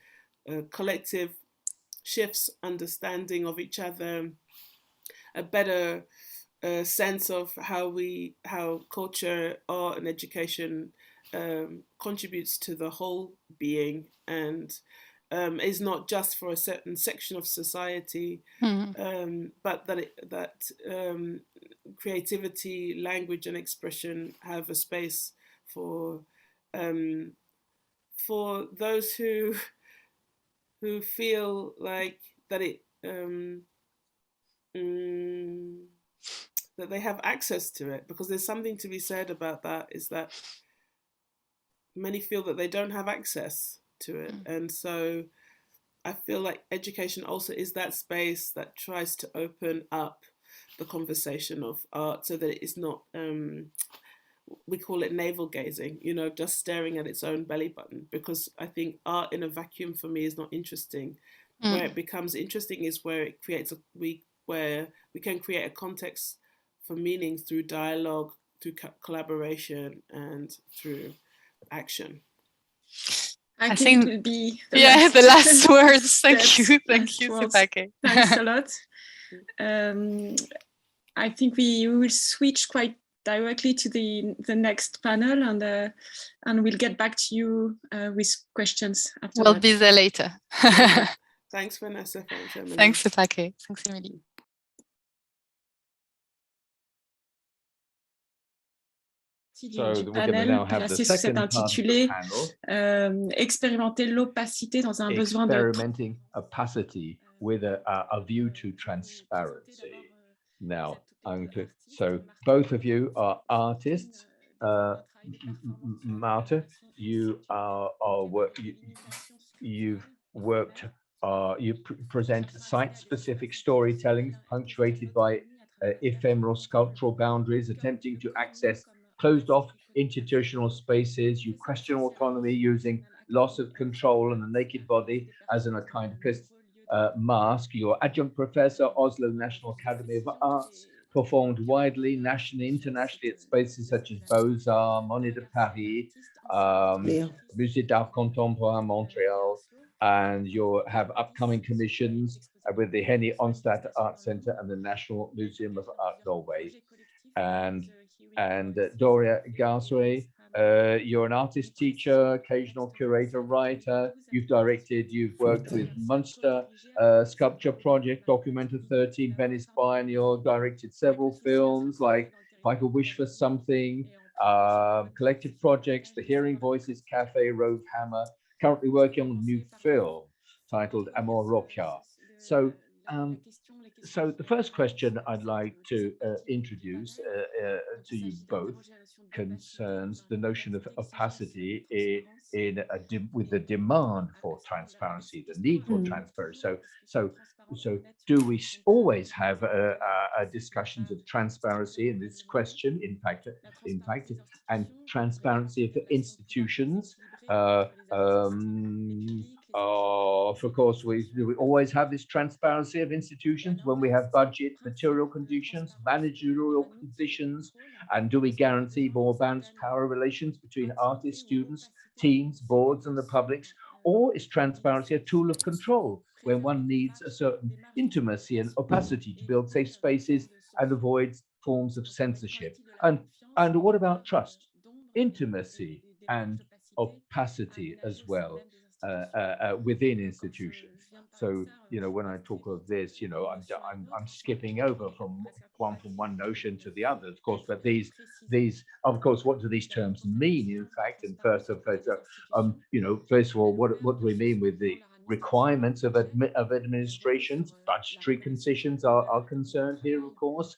collective shifts, understanding of each other, a better sense of how culture, art, and education contributes to the whole being, and is not just for a certain section of society, but that creativity, language, and expression have a space for those who feel like that that they have access to it, because there's something to be said about that, is that many feel that they don't have access to it. And so I feel like education also is that space that tries to open up the conversation of art, so that it is not we call it navel gazing, you know, just staring at its own belly button, because I think art in a vacuum for me is not interesting. Where it becomes interesting is where it creates where we can create a context for meaning through dialogue, through collaboration, and through action. I think it will be the last words. Thank you, Sipake. Thanks a lot. I think we will switch quite directly to the next panel, and we'll get back to you with questions afterwards. We'll be there later. Thanks, Vanessa. Thanks, Emily. Thanks, Sipake. Thanks, Emily. So we're going to now have the second part of the panel, expérimenter l'opacité dans un besoin de... Experimenting opacity with a view to transparency. Now, so both of you are artists. Marta, you you've worked. You present site-specific storytelling punctuated by ephemeral sculptural boundaries, attempting to access closed-off institutional spaces. You question autonomy using loss of control and the naked body as an Oedipus mask. Your adjunct professor, Oslo National Academy of Arts, performed widely, nationally, internationally at spaces such as Beaux-Arts, Monet de Paris, Musée d'Art Contemporain, Montreal, and you have upcoming commissions with the Henny Onstad Art Center and the National Museum of Art Norway. And Doria Garsway, you're an artist, teacher, occasional curator, writer. You've worked with Munster Sculpture Project, Documenta 13, Venice Biennial, directed several films like If I Could Wish for Something, collective projects, The Hearing Voices Cafe, Rove Hammer, currently working on a new film titled Amor Roca. So So the first question I'd like to introduce to you both concerns the notion of opacity with the demand for transparency, the need for transparency. So do we always have discussions of transparency in this question? In fact, and transparency of institutions. Of course, we always have this transparency of institutions when we have budget, material conditions, managerial conditions, and do we guarantee more balanced power relations between artists, students, teams, boards, and the publics? Or is transparency a tool of control when one needs a certain intimacy and opacity to build safe spaces and avoid forms of censorship? And what about trust, intimacy, and opacity as well within institutions? So, when I talk of this, I'm skipping over from one notion to the other, of course. But these, of course, what do these terms mean? In fact, and first of all, what do we mean with the requirements of administrations? Budgetary concessions are concerned here, of course.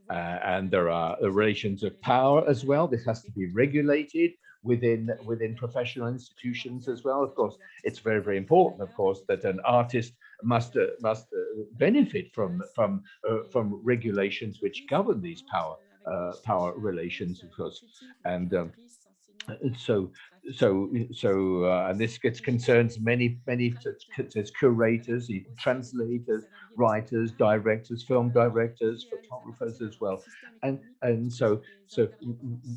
And there are relations of power as well. This has to be regulated within professional institutions as well. Of course, it's very, very important, of course, that an artist must benefit from regulations which govern these power relations, of course. And so and this gets concerns many such as curators, even translators, writers, directors, film directors, photographers as well. And so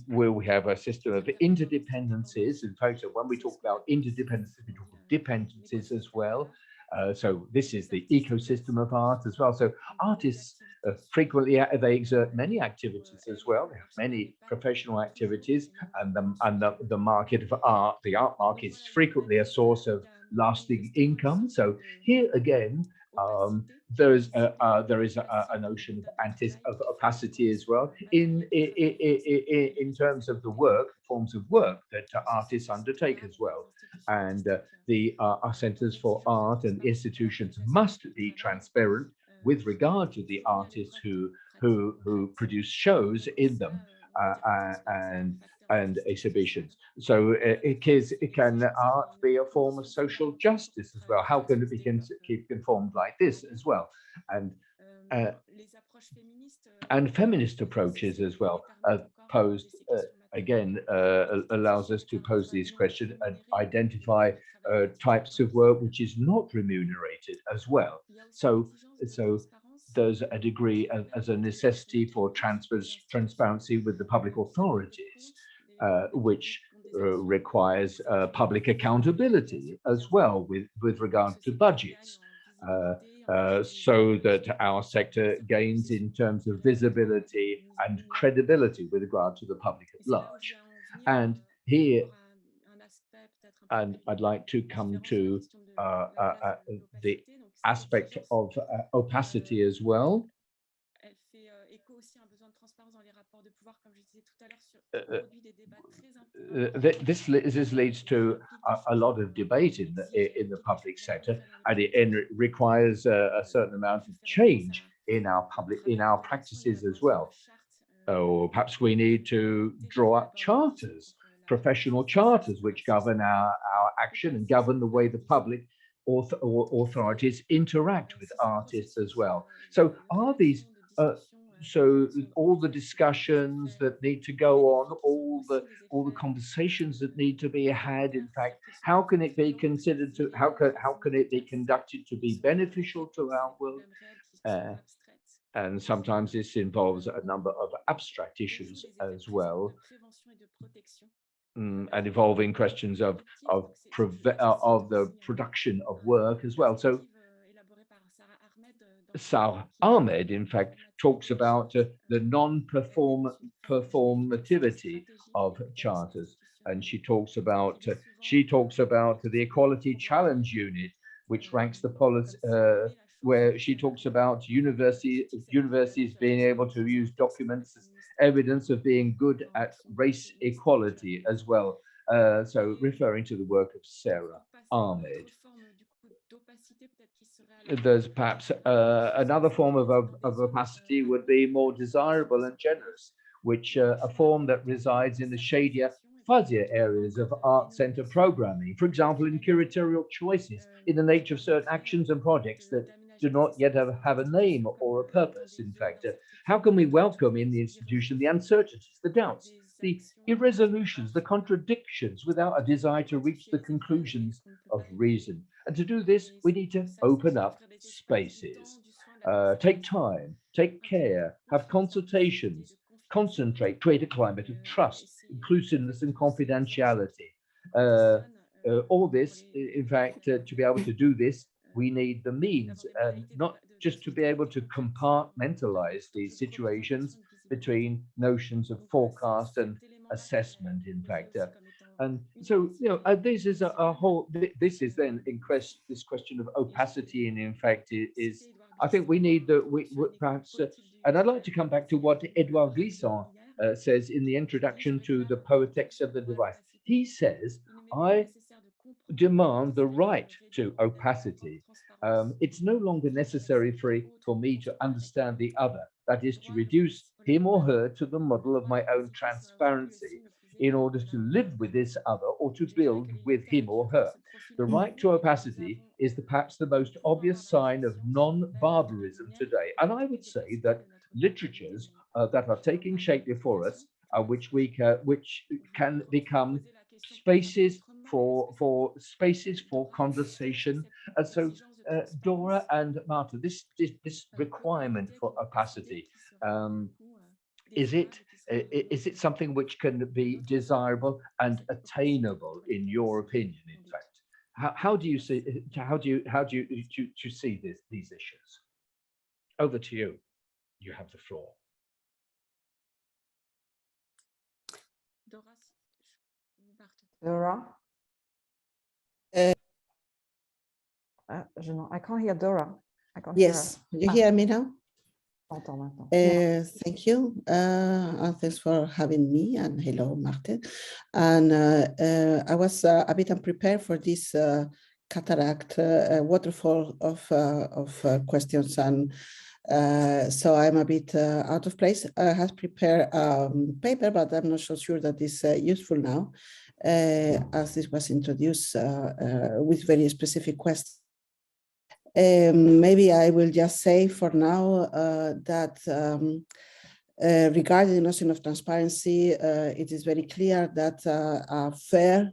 where we have a system of interdependencies. In fact, so when we talk about interdependencies, we talk of dependencies as well. So this is the ecosystem of art as well. So artists frequently they exert many activities as well. They have many professional activities, and the market of art, the art market, is frequently a source of lasting income. So here again, there is a notion of opacity as well in terms of the forms of work that artists undertake as well. And the centers for art and institutions must be transparent with regard to the artists who produce shows in them and exhibitions. So can art be a form of social justice as well? How can it be keep conformed like this as well? Uh, and feminist approaches as well posed again allows us to pose these questions and identify types of work which is not remunerated as well. So there's a degree as a necessity for transparency with the public authorities, which requires public accountability as well with regard to budgets. So that our sector gains in terms of visibility and credibility with regard to the public at large. And here, and I'd like to come to the aspect of opacity as well. This leads to a lot of debate in the public sector, and it requires a certain amount of change in our practices as well. Or perhaps we need to draw up charters, professional charters, which govern our action and govern the way the public authorities interact with artists as well. So are these so all the discussions that need to go on, all the conversations that need to be had, in fact, how can it be considered to how can it be conducted to be beneficial to our world? And sometimes this involves a number of abstract issues as well, and involving questions of the production of work as well. So Sarah Ahmed, in fact, talks about the non-performativity of charters, and she talks about the Equality Challenge Unit, which ranks the policy, where she talks about universities being able to use documents as evidence of being good at race equality as well. So referring to the work of Sarah Ahmed. there's perhaps another form of opacity would be more desirable and generous, which a form that resides in the shadier, fuzzier areas of art center programming, for example, in curatorial choices, in the nature of certain actions and projects that do not yet have a name or a purpose. In fact, how can we welcome in the institution the uncertainties, the doubts, the irresolutions, the contradictions without a desire to reach the conclusions of reason? And to do this, we need to open up spaces, take time, take care, have consultations, concentrate, create a climate of trust, inclusiveness, and confidentiality. All this, in fact, to be able to do this, we need the means, and not just to be able to compartmentalize these situations between notions of forecast and assessment, in fact. And so, this is a whole, this is then in this question of opacity, and in fact, is I think we need we perhaps, and I'd like to come back to what Edouard Glissant says in the introduction to the Poetics of the Device. He says, I demand the right to opacity. It's no longer necessary for me to understand the other, that is, to reduce him or her to the model of my own transparency in order to live with this other or to build with him or her. The right to opacity is perhaps the most obvious sign of non-barbarism today. And I would say that literatures that are taking shape before us, which can become spaces for conversation. So Dora and Marta, this requirement for opacity, is it something which can be desirable and attainable in your opinion? In fact, how do you see see these issues? Over to you. You have the floor. Dora? I can't hear Dora. Yes, you hear me now? Yes. Thank you. And thanks for having me, and hello, Martin. And I was a bit unprepared for this cataract waterfall of questions, and so I'm a bit out of place. I have prepared paper, but I'm not so sure that is useful now, as this was introduced with very specific questions. Maybe I will just say for now that regarding the notion of transparency, it is very clear that a fair,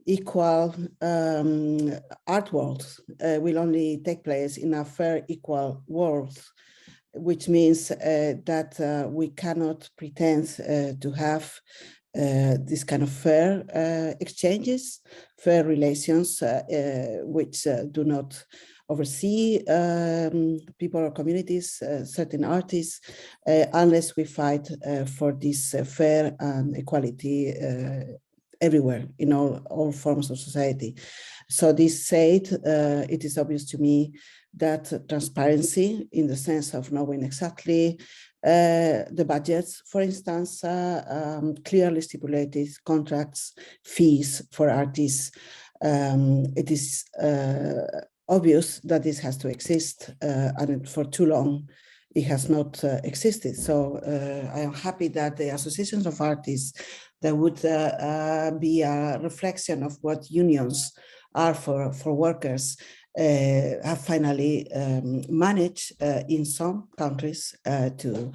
equal art world will only take place in a fair, equal world, which means that we cannot pretend to have this kind of fair exchanges, fair relations, which do not oversee people or communities, certain artists, unless we fight for this fair equality everywhere in all forms of society. So this said, it is obvious to me that transparency, in the sense of knowing exactly the budgets, for instance, clearly stipulated contracts, fees for artists, it is obvious that this has to exist, and for too long it has not existed. So I am happy that the associations of artists that would be a reflection of what unions are for workers have finally managed in some countries to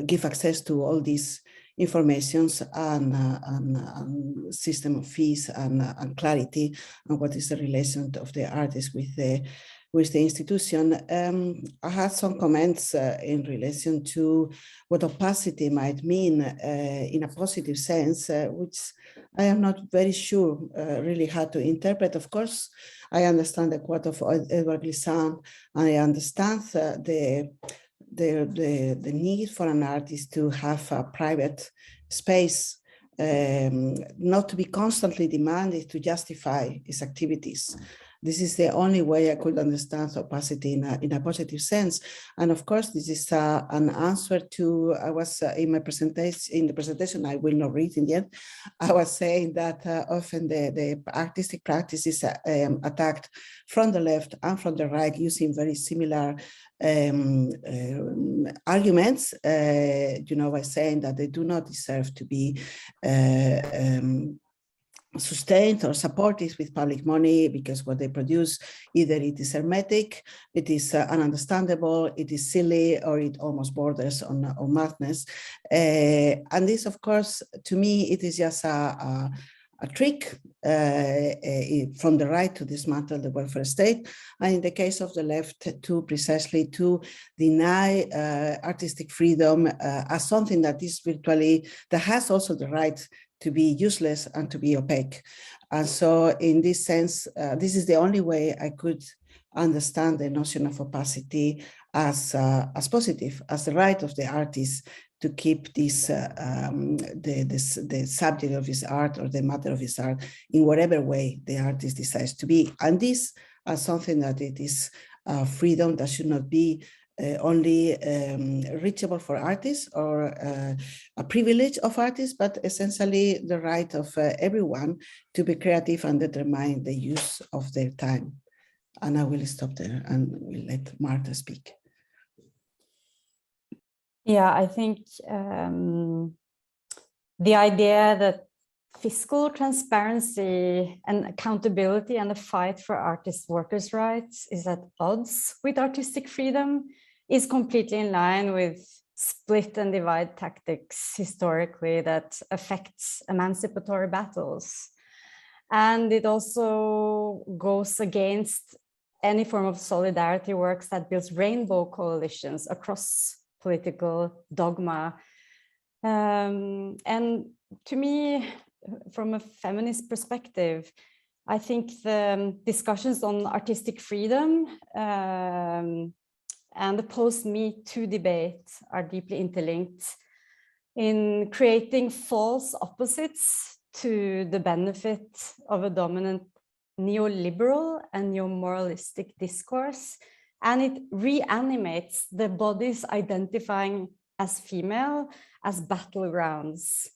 give access to all these informations and system of fees and clarity on what is the relation of the artist with the institution. I had some comments in relation to what opacity might mean in a positive sense, which I am not very sure really how to interpret. Of course, I understand the quote of Edouard Glissant, and I understand the need for an artist to have a private space, not to be constantly demanded to justify his activities. This is the only way I could understand opacity in a positive sense. And of course, this is an answer to, I was in the presentation, I will not read it yet. I was saying that often the artistic practice is attacked from the left and from the right using very similar arguments, by saying that they do not deserve to be sustained or supported with public money because what they produce, either it is hermetic, it is ununderstandable, it is silly, or it almost borders on madness. And this, of course, to me, it is just a trick from the right to dismantle the welfare state, and in the case of the left, precisely to deny artistic freedom as something that is virtually, that has also the right to be useless and to be opaque. And so in this sense, this is the only way I could understand the notion of opacity as positive, as the right of the artist to keep this, the subject of his art or the matter of his art in whatever way the artist decides to be. And this is something that it is freedom that should not be only reachable for artists or a privilege of artists, but essentially the right of everyone to be creative and determine the use of their time. And I will stop there and we'll let Marta speak. Yeah, I think the idea that fiscal transparency and accountability and the fight for artists' workers' rights is at odds with artistic freedom is completely in line with split and divide tactics historically that affects emancipatory battles. And it also goes against any form of solidarity works that builds rainbow coalitions across political dogma. And to me, from a feminist perspective, I think the discussions on artistic freedom and the post-Me Too debate are deeply interlinked in creating false opposites to the benefit of a dominant neoliberal and neo-moralistic discourse, and it reanimates the bodies identifying as female as battlegrounds.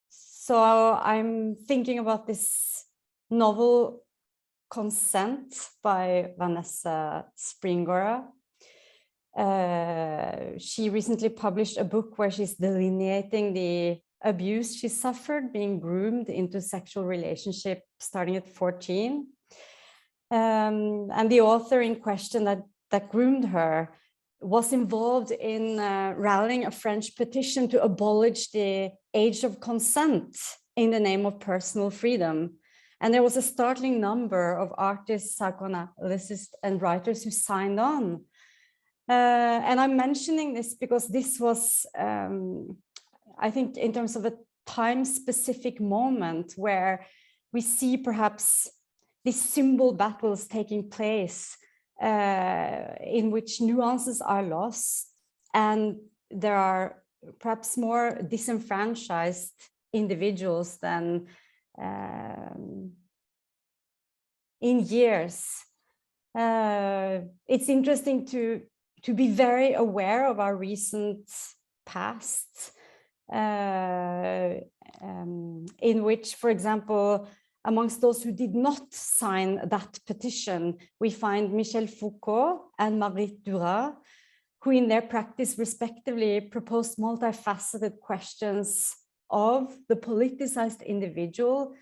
So I'm thinking about this novel Consent by Vanessa Springora. She recently published a book where she's delineating the abuse she suffered being groomed into sexual relationship starting at 14. And the author in question that groomed her was involved in rallying a French petition to abolish the age of consent in the name of personal freedom. And there was a startling number of artists, psychoanalysts, and writers who signed on. And I'm mentioning this because this was, I think, in terms of a time-specific moment where we see perhaps these symbol battles taking place in which nuances are lost and there are perhaps more disenfranchised individuals than in years. It's interesting to be very aware of our recent past, in which, for example, amongst those who did not sign that petition, we find Michel Foucault and Marguerite Duras, who in their practice respectively proposed multifaceted questions of the politicized individual,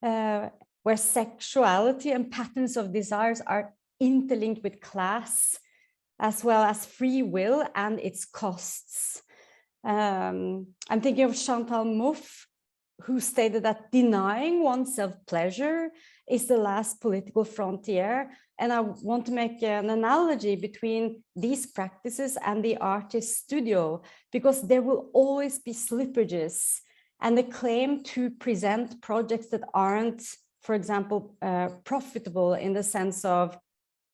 where sexuality and patterns of desires are interlinked with class, as well as free will and its costs. I'm thinking of Chantal Mouffe, who stated that denying oneself pleasure is the last political frontier. And I want to make an analogy between these practices and the artist's studio, because there will always be slippages. And the claim to present projects that aren't, for example, profitable in the sense of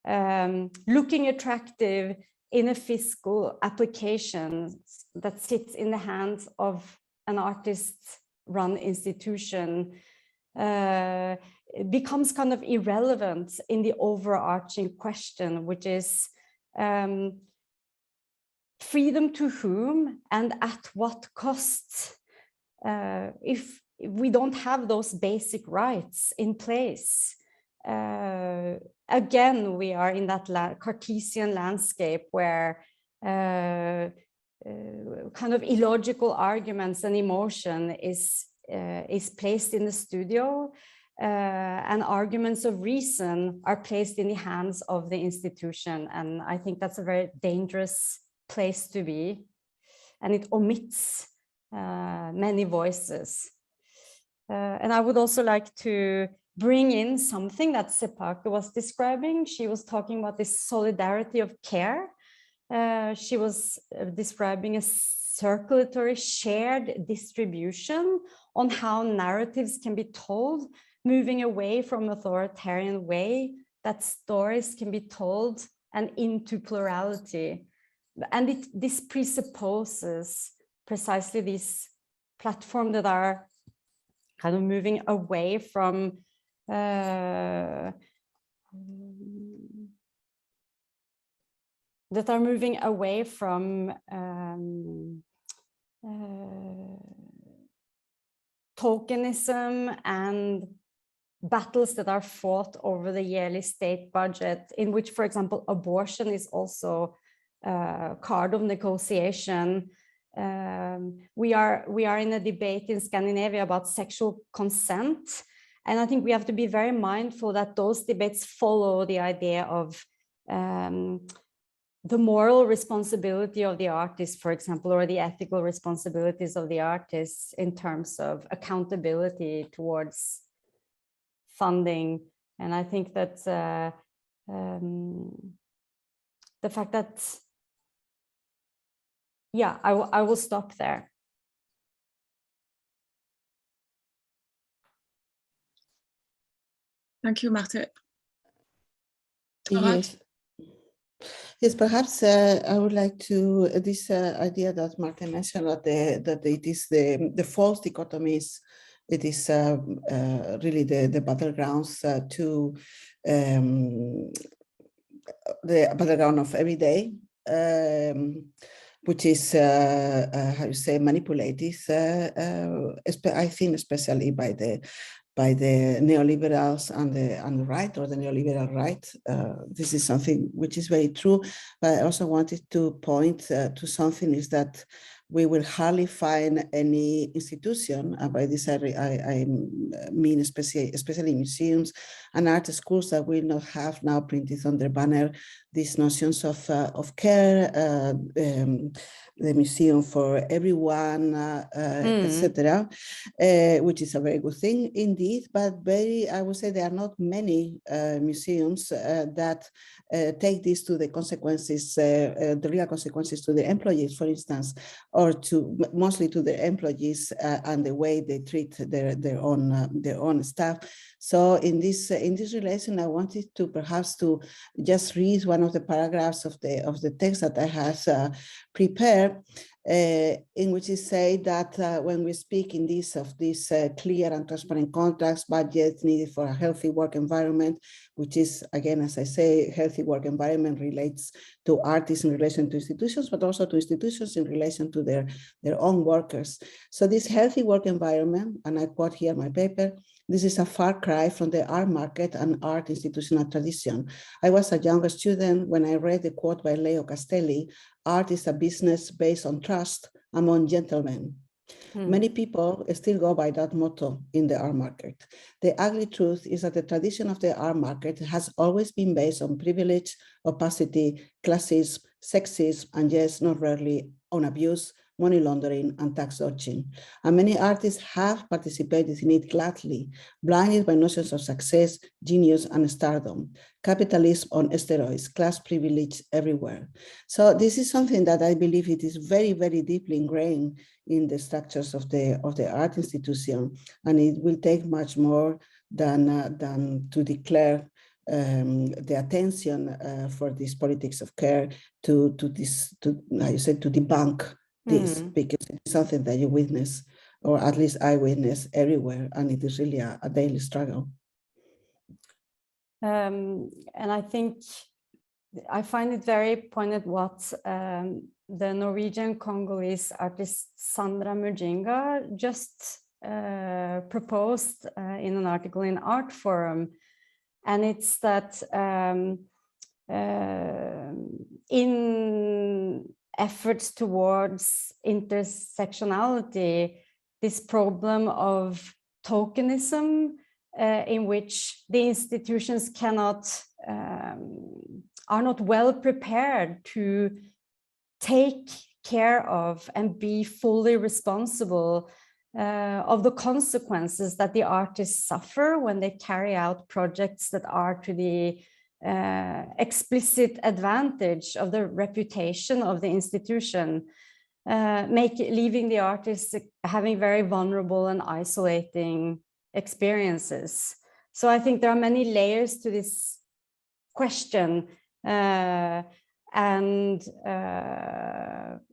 looking attractive in a fiscal application that sits in the hands of an artist-run institution becomes kind of irrelevant in the overarching question, which is freedom to whom and at what cost? If we don't have those basic rights in place, again, we are in that Cartesian landscape where kind of illogical arguments and emotion is placed in the studio, and arguments of reason are placed in the hands of the institution. And I think that's a very dangerous place to be, and it omits many voices. And I would also like to bring in something that Sepake was describing. She was talking about this solidarity of care. She was describing a circulatory shared distribution on how narratives can be told, moving away from authoritarian way, that stories can be told and into plurality. And this presupposes precisely these platforms that are kind of moving away from that are moving away from tokenism and battles that are fought over the yearly state budget, in which, for example, abortion is also card of negotiation. We are in a debate in Scandinavia about sexual consent, and I think we have to be very mindful that those debates follow the idea of the moral responsibility of the artist, for example, or the ethical responsibilities of the artists in terms of accountability towards funding. And I think that the fact that, yeah, I will stop there. Thank you, Marte. Yes. Yes, perhaps I would like to, this idea that Marte mentioned, that it is the false dichotomies, it is really the battlegrounds to the battleground of everyday, which is, how you say, manipulated, I think especially by the neoliberals and the right, or the neoliberal right. This is something which is very true, but I also wanted to point to something, is that we will hardly find any institution, by this I mean especially museums and art schools, that will not have now printed on their banner these notions of care, the museum for everyone, etc., which is a very good thing indeed, but I would say there are not many museums that take this to the consequences, the real consequences to the employees, for instance, or mostly to the employees and the way they treat their own staff. So in this relation, I wanted to perhaps to just read one of the paragraphs of the text that I have prepared, in which it say that when we speak in this clear and transparent contracts, budgets needed for a healthy work environment, which is, again, as I say, healthy work environment relates to artists in relation to institutions, but also to institutions in relation to their own workers. So this healthy work environment, and I quote here my paper, this is a far cry from the art market and art institutional tradition. I was a younger student when I read the quote by Leo Castelli, "Art is a business based on trust among gentlemen." Many people still go by that motto in the art market. The ugly truth is that the tradition of the art market has always been based on privilege, opacity, classism, sexism, and yes, not rarely on abuse, money laundering, and tax dodging. And many artists have participated in it gladly, blinded by notions of success, genius, and stardom, capitalism on steroids, class privilege everywhere. So this is something that I believe it is very, very deeply ingrained in the structures of the art institution, and it will take much more than to declare the attention for this politics of care to debunk this, because it's something that you witness, or at least I witness everywhere, and it is really a daily struggle. And I think I find it very poignant what the Norwegian Congolese artist Sandra Mujinga just proposed in an article in Art Forum. And it's that in efforts towards intersectionality, this problem of tokenism in which the institutions are not well prepared to take care of and be fully responsible of the consequences that the artists suffer when they carry out projects that are to the explicit advantage of the reputation of the institution, leaving the artists having very vulnerable and isolating experiences. So I think there are many layers to this question, and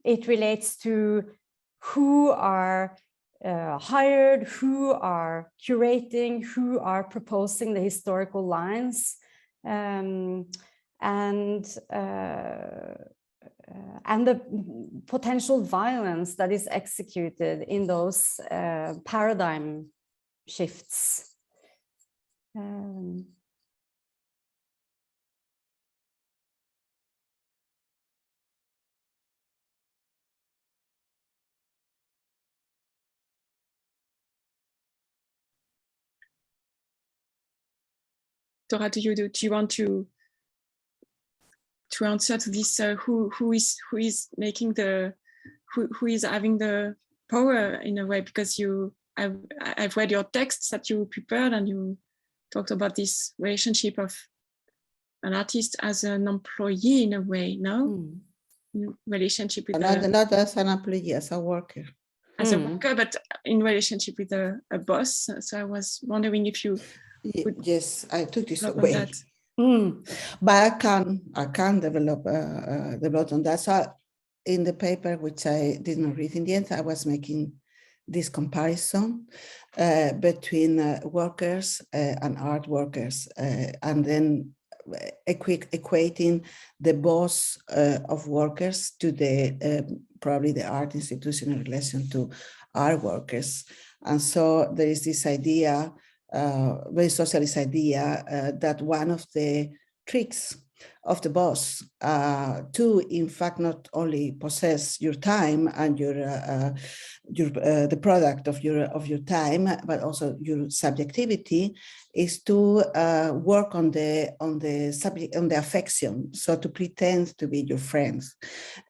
it relates to who are hired, who are curating, who are proposing the historical lines, and the potential violence that is executed in those paradigm shifts. Dora, do you want to answer to this? Who is making who is having the power in a way? Because I've read your texts that you prepared, and you talked about this relationship of an artist as an employee in a way, no? In relationship with not as an employee, as a worker. As a worker, but in relationship with a boss. So I was wondering if you yes, I took this away. That. But I can develop on that. So in the paper, which I did not read in the end, I was making this comparison between workers and art workers, and then equating the boss of workers to the probably the art institution in relation to art workers. And so there is this idea, very socialist idea, that one of the tricks of the boss to, in fact, not only possess your time and the product of your time, but also your subjectivity, is to work on the subject, on the affection. So to pretend to be your friends.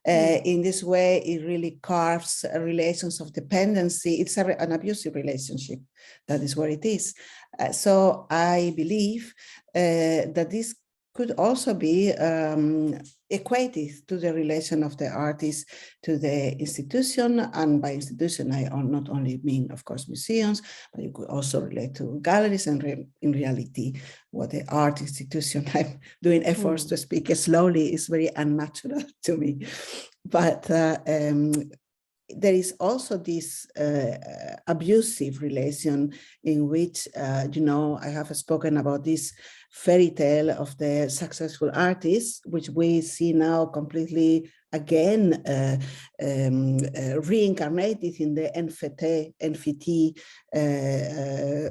In this way, it really carves relations of dependency. It's an abusive relationship. That is what it is. So I believe that this could also be equated to the relation of the artist to the institution. And by institution, I not only mean, of course, museums, but you could also relate to galleries. And in reality, what the art institution, I'm doing efforts to speak slowly, is very unnatural to me. But there is also this abusive relation in which, I have spoken about this fairy tale of the successful artist, which we see now completely again reincarnated in the NFT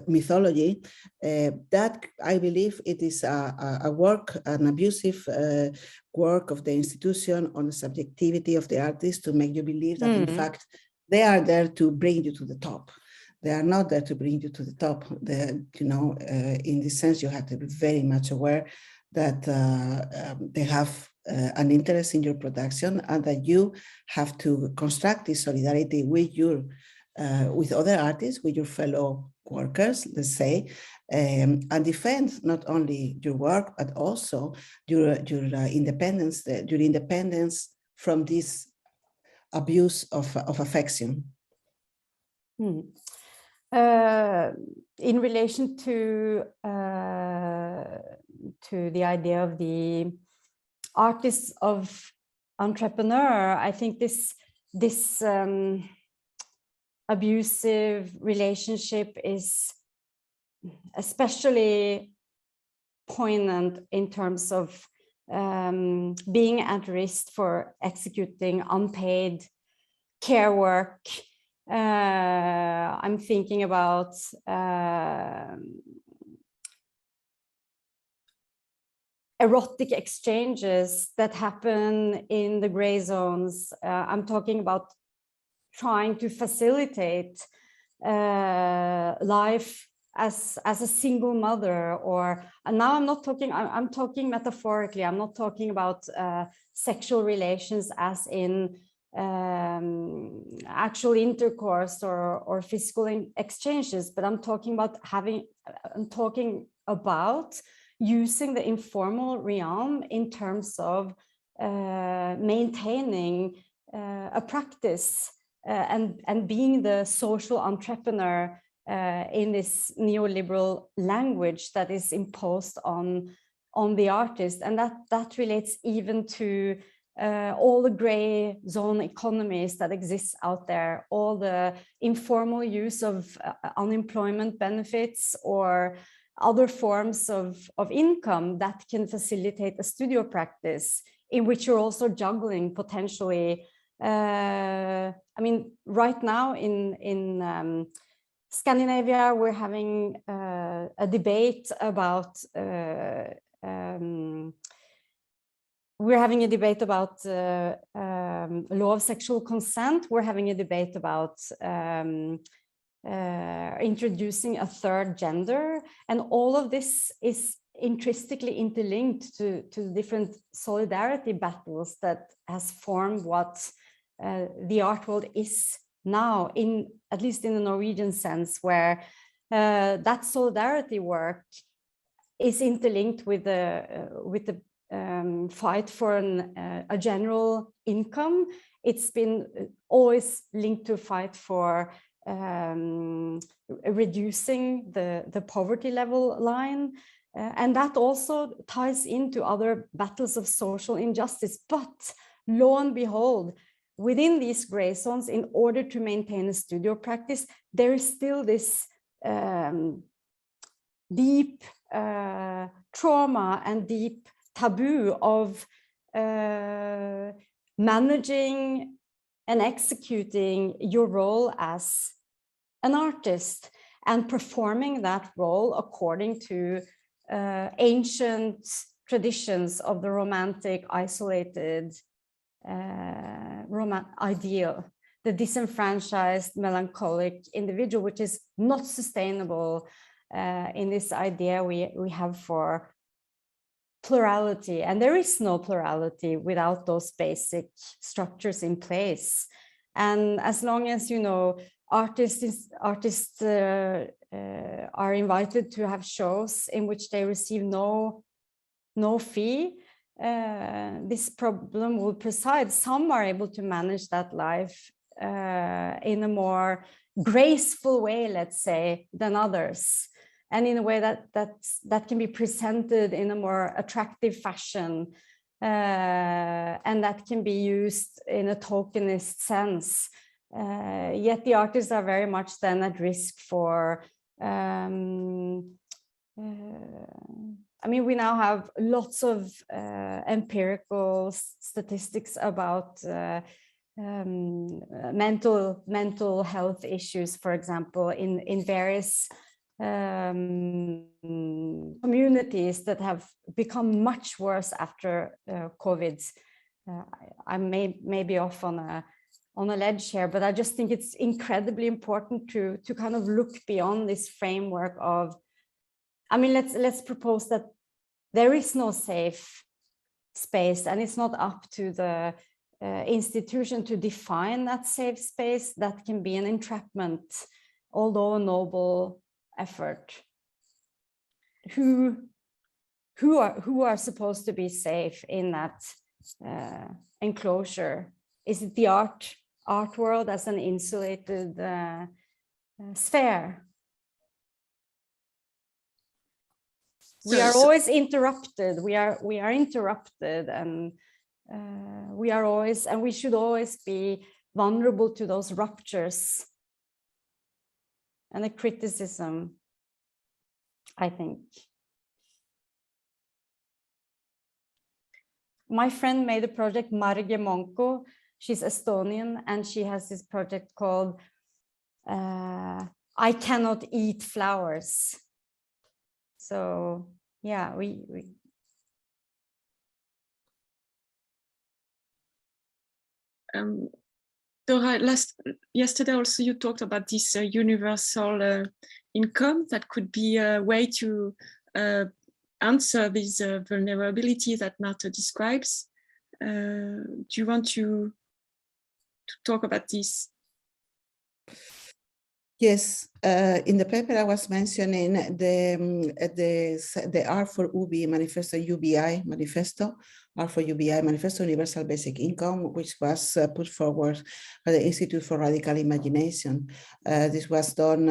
mythology. That I believe it is a work, an abusive work of the institution on the subjectivity of the artist to make you believe that in fact they are there to bring you to the top. They are not there to bring you to the top. In this sense, you have to be very much aware that they have an interest in your production, and that you have to construct this solidarity with with other artists, with your fellow workers, let's say, and defend not only your work but also your independence, your independence from this abuse of affection. In relation to the idea of the artists of entrepreneur, I think this abusive relationship is especially poignant in terms of being at risk for executing unpaid care work. I'm thinking about erotic exchanges that happen in the gray zones. I'm talking about trying to facilitate life as a single mother, or and now I'm talking metaphorically. I'm not talking about sexual relations as in actual intercourse or physical exchanges, but I'm talking about using the informal realm in terms of maintaining a practice and being the social entrepreneur in this neoliberal language that is imposed on the artist. And that relates even to all the gray zone economies that exist out there, all the informal use of unemployment benefits or other forms of income that can facilitate a studio practice in which you're also juggling potentially. I mean, right now in Scandinavia, we're having a debate about law of sexual consent. We're having a debate about introducing a third gender, and all of this is intrinsically interlinked to the different solidarity battles that has formed what the art world is now, at least in the Norwegian sense, where that solidarity work is interlinked with the fight for a general income. It's been always linked to a fight for reducing the poverty level line. And that also ties into other battles of social injustice. But lo and behold, within these gray zones, in order to maintain a studio practice, there is still this deep trauma and deep taboo of managing and executing your role as an artist and performing that role according to ancient traditions of the romantic, isolated ideal, the disenfranchised, melancholic individual, which is not sustainable in this idea we have for plurality. And there is no plurality without those basic structures in place. And as long as, you know, artists are invited to have shows in which they receive no fee, this problem will preside. Some are able to manage that life in a more graceful way, let's say, than others, and in a way that can be presented in a more attractive fashion, and that can be used in a tokenist sense. Yet the artists are very much then at risk for I mean, we now have lots of empirical statistics about mental health issues, for example, in various communities that have become much worse after COVID. I may be off on a ledge here, but I just think it's incredibly important to kind of look beyond this framework of, I mean, let's propose that there is no safe space, and it's not up to the institution to define that safe space. That can be an entrapment, although a noble effort. Who are supposed to be safe in that enclosure? Is it the art world as an insulated sphere? We are always interrupted. We are interrupted, and we are always, and we should always be vulnerable to those ruptures and the criticism, I think. my friend made a project, Marge Monko. She's Estonian, and she has this project called I Cannot Eat Flowers. So yeah, we Dora, yesterday also you talked about this universal income that could be a way to answer these vulnerabilities that Marta describes. Do you want to talk about this? Yes, in the paper I was mentioning the R for UBI manifesto, UBI manifesto, R for UBI manifesto, Universal Basic Income, which was put forward by the Institute for Radical Imagination. This was done,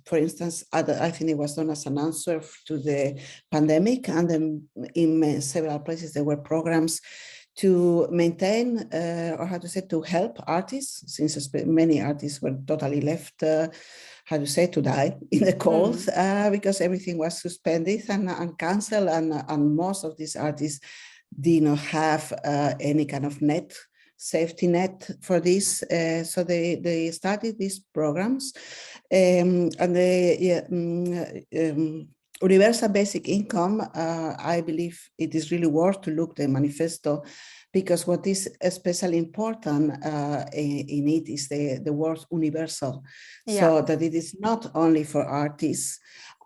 for instance, I think it was done as an answer to the pandemic, and then in several places there were programs to maintain, or how to say, to help artists, since many artists were totally left, how to say, to die in the cold, because everything was suspended and canceled, and most of these artists did not have any kind of safety net for this. So they started these programs, and Universal Basic Income, I believe it is really worth to look at the manifesto, because what is especially important in it is the word universal. Yeah. So that it is not only for artists,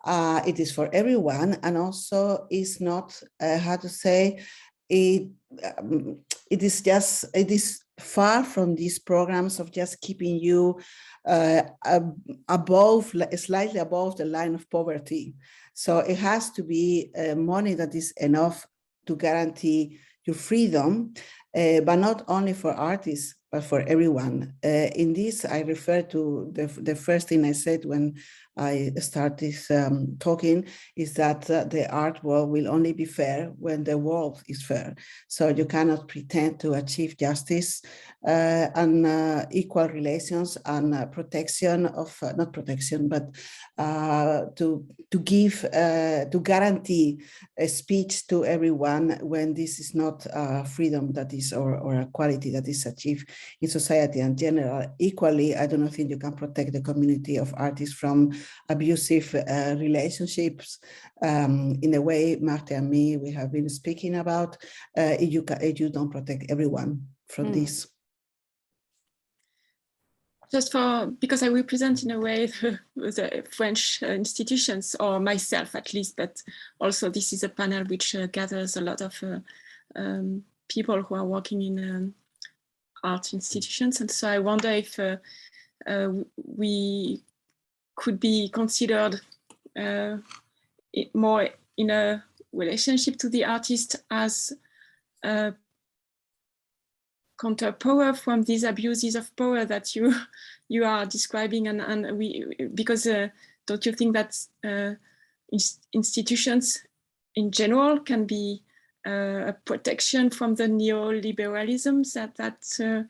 it is for everyone, and also is not, how to say, it is far from these programs of just keeping you slightly above the line of poverty. So it has to be money that is enough to guarantee your freedom, but not only for artists, but for everyone. In this, I refer to the first thing I said when I started talking, is that the art world will only be fair when the world is fair. So you cannot pretend to achieve justice and equal relations and protection of, not protection, but to guarantee a speech to everyone when this is not freedom that is, or equality that is achieved in society in general. Equally, I do not think you can protect the community of artists from abusive relationships in the way Marta and me, we have been speaking about, if you don't protect everyone from this. Just because I represent in a way the French institutions, or myself at least, but also this is a panel which gathers a lot of people who are working in art institutions. And so I wonder if we could be considered more in a relationship to the artist as a counter power from these abuses of power that you are describing, and we, because don't you think that institutions in general can be a protection from the neoliberalism that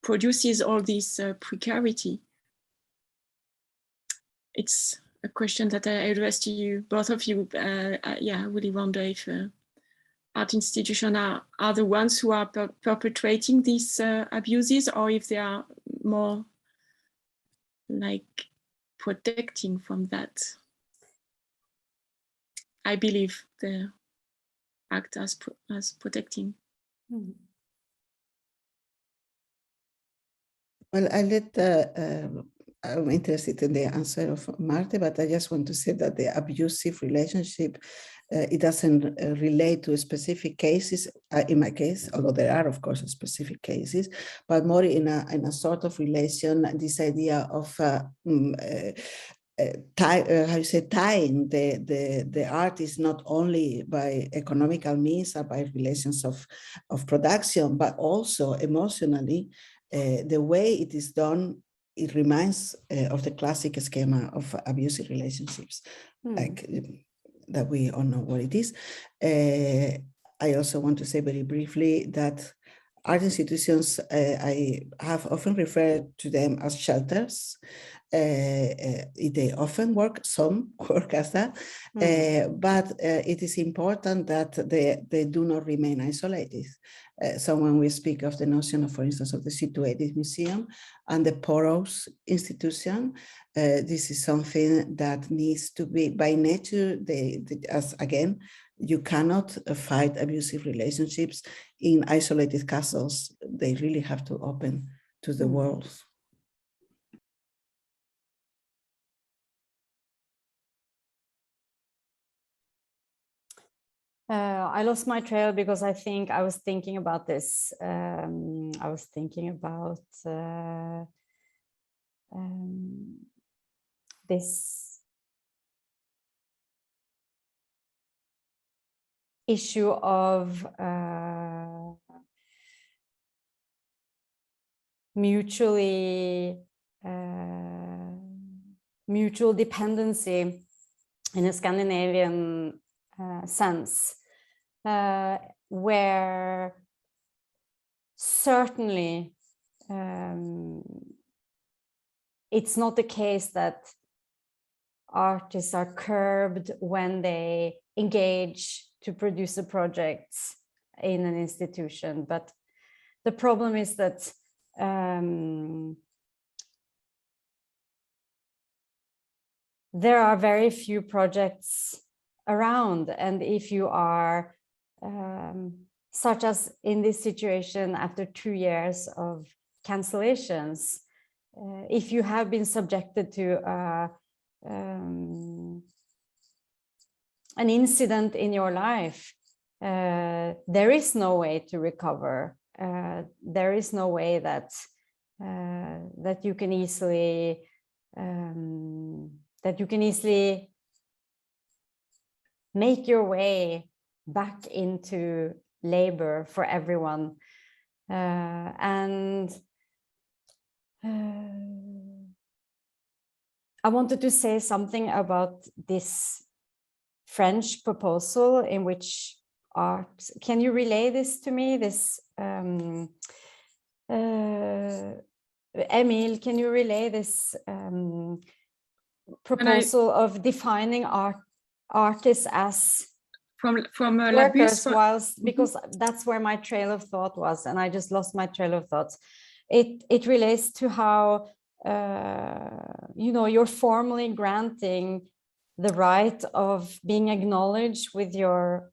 produces all this precarity? It's a question that I address to you, both of you. Yeah, I really wonder if art institutions are the ones who are perpetrating these abuses, or if they are more like protecting from that. I believe they act as protecting. Mm-hmm. Well, I let I'm interested in the answer of Marta, but I just want to say that the abusive relationship, it doesn't relate to specific cases, in my case, although there are, of course, specific cases, but more in a sort of relation, this idea of tying the artist not only by economical means or by relations of production, but also emotionally. The way it is done, it reminds of the classic schema of abusive relationships, like that we all know what it is. I also want to say very briefly that art institutions, I have often referred to them as shelters. They often work, some work as that, but it is important that they do not remain isolated. So when we speak of the notion of, for instance, of the situated museum and the porous institution, this is something that needs to be, by nature, as again, you cannot fight abusive relationships in isolated castles. They really have to open to the world. I lost my trail because I think I was thinking about this. I was thinking about this issue of mutual dependency in a Scandinavian sense, where certainly it's not the case that artists are curbed when they engage to produce a project in an institution, but the problem is that there are very few projects around, and if you are such as in this situation after 2 years of cancellations, if you have been subjected to an incident in your life, there is no way to recover. There is no way that that you can easily make your way back into labor for everyone. And I wanted to say something about this French proposal in which art, can you relay this to me? This, Emil, can you relay this proposal of defining artists as from workers, whilst, because that's where my trail of thought was, and I just lost my trail of thoughts. It relates to how you know, you're formally granting the right of being acknowledged with your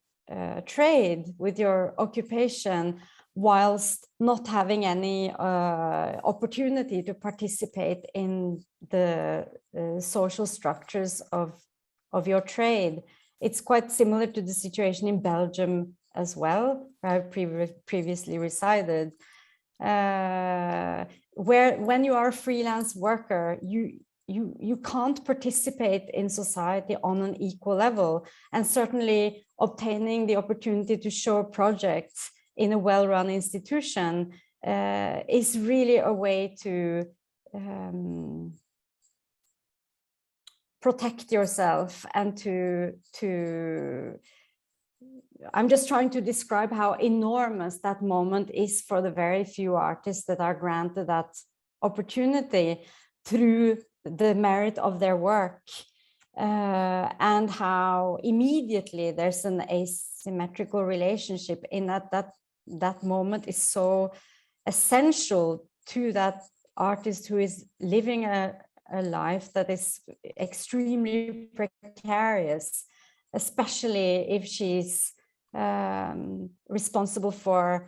trade, with your occupation, whilst not having any opportunity to participate in the social structures of your trade. It's quite similar to the situation in Belgium as well, where I previously resided, where when you are a freelance worker, you can't participate in society on an equal level, and certainly obtaining the opportunity to show projects in a well-run institution is really a way to protect yourself and to I'm just trying to describe how enormous that moment is for the very few artists that are granted that opportunity through the merit of their work, and how immediately there's an asymmetrical relationship in that moment is so essential to that artist who is living a life that is extremely precarious, especially if she's responsible for,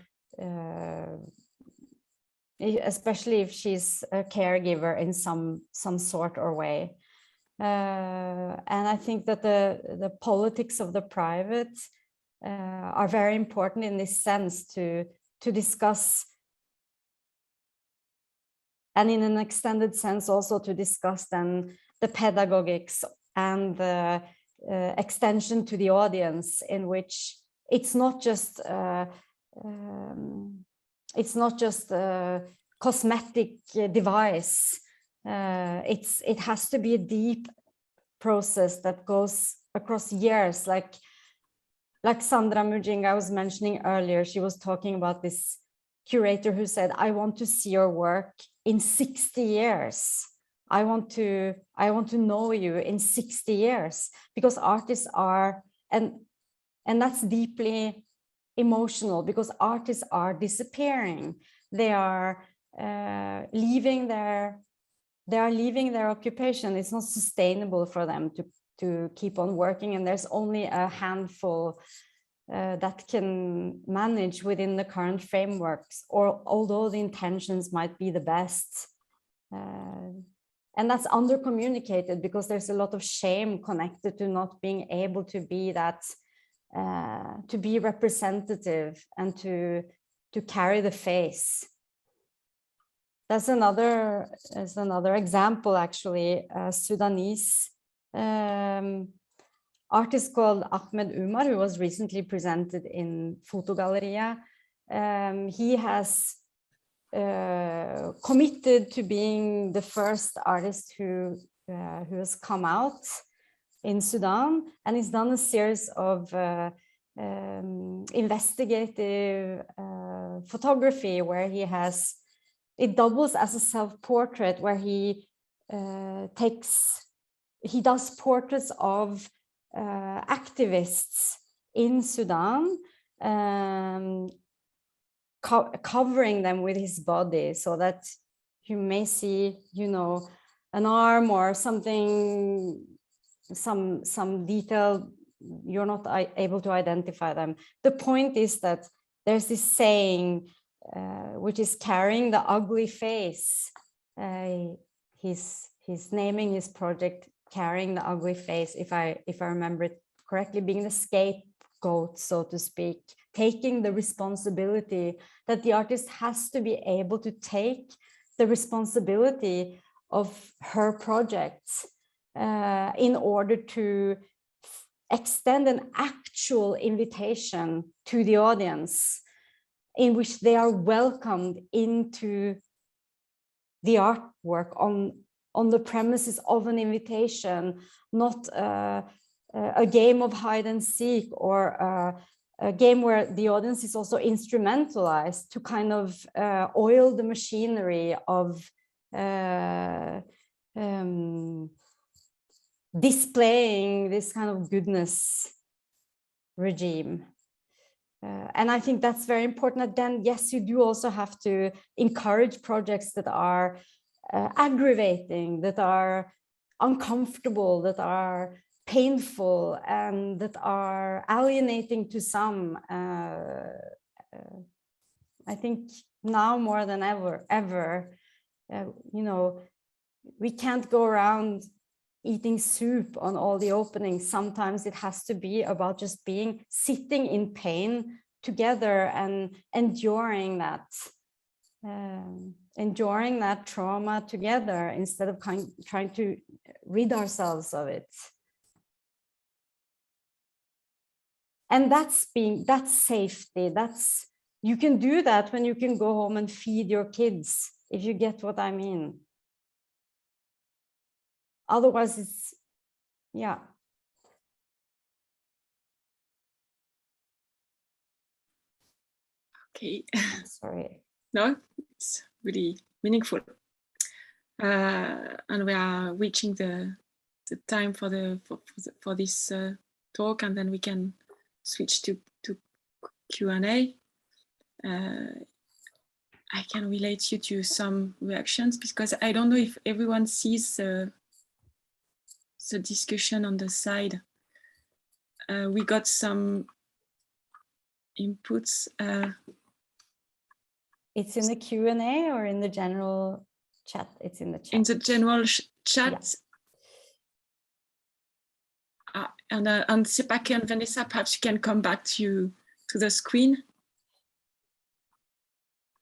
especially if she's a caregiver in some sort or way. And I think that the politics of the private are very important in this sense to discuss, and in an extended sense also to discuss then the pedagogics and the extension to the audience, in which it's not just a cosmetic device. It has to be a deep process that goes across years, like Sandra Mujinga was mentioning earlier. She was talking about this curator who said, I want to see your work in 60 years. I want to know you in 60 years, because artists are, and that's deeply emotional, because artists are disappearing. They are leaving their occupation. It's not sustainable for them to keep on working, and there's only a handful that can manage within the current frameworks, or although the intentions might be the best. And that's under-communicated, because there's a lot of shame connected to not being able to be that, to be representative and to carry the face. That's another example, actually. Sudanese artist called Ahmed Umar, who was recently presented in Fotogalleria. He has committed to being the first artist who has come out in Sudan, and he's done a series of investigative photography where he has, it doubles as a self-portrait, where he does portraits of activists in Sudan, covering them with his body, so that you may see, you know, an arm or something, some detail, you're not able to identify them. The point is that there's this saying, which is carrying the ugly face. He's naming his project Carrying the Ugly Face, if I remember it correctly, being the scapegoat, so to speak, taking the responsibility, that the artist has to be able to take the responsibility of her projects in order to extend an actual invitation to the audience, in which they are welcomed into the artwork on the premises of an invitation, not a game of hide and seek, or a game where the audience is also instrumentalized to kind of oil the machinery of displaying this kind of goodness regime. And I think that's very important. That then, yes, you do also have to encourage projects that are aggravating, that are uncomfortable, that are painful, and that are alienating to some. I think now more than ever, you know, we can't go around eating soup on all the openings. Sometimes it has to be about just sitting in pain together and enduring that trauma together, instead of trying to rid ourselves of it. And that's safety. You can do that when you can go home and feed your kids, if you get what I mean. Otherwise, it's, yeah. Okay. Sorry. No, it's really meaningful. And we are reaching the time for this talk, and then we can switch to Q&A. I can relate you to some reactions, because I don't know if everyone sees the discussion on the side. We got some inputs. It's in the Q&A or in the general chat? It's in the chat. In the general chat. Yeah. And Sepake and Vanessa, perhaps you can come back to the screen.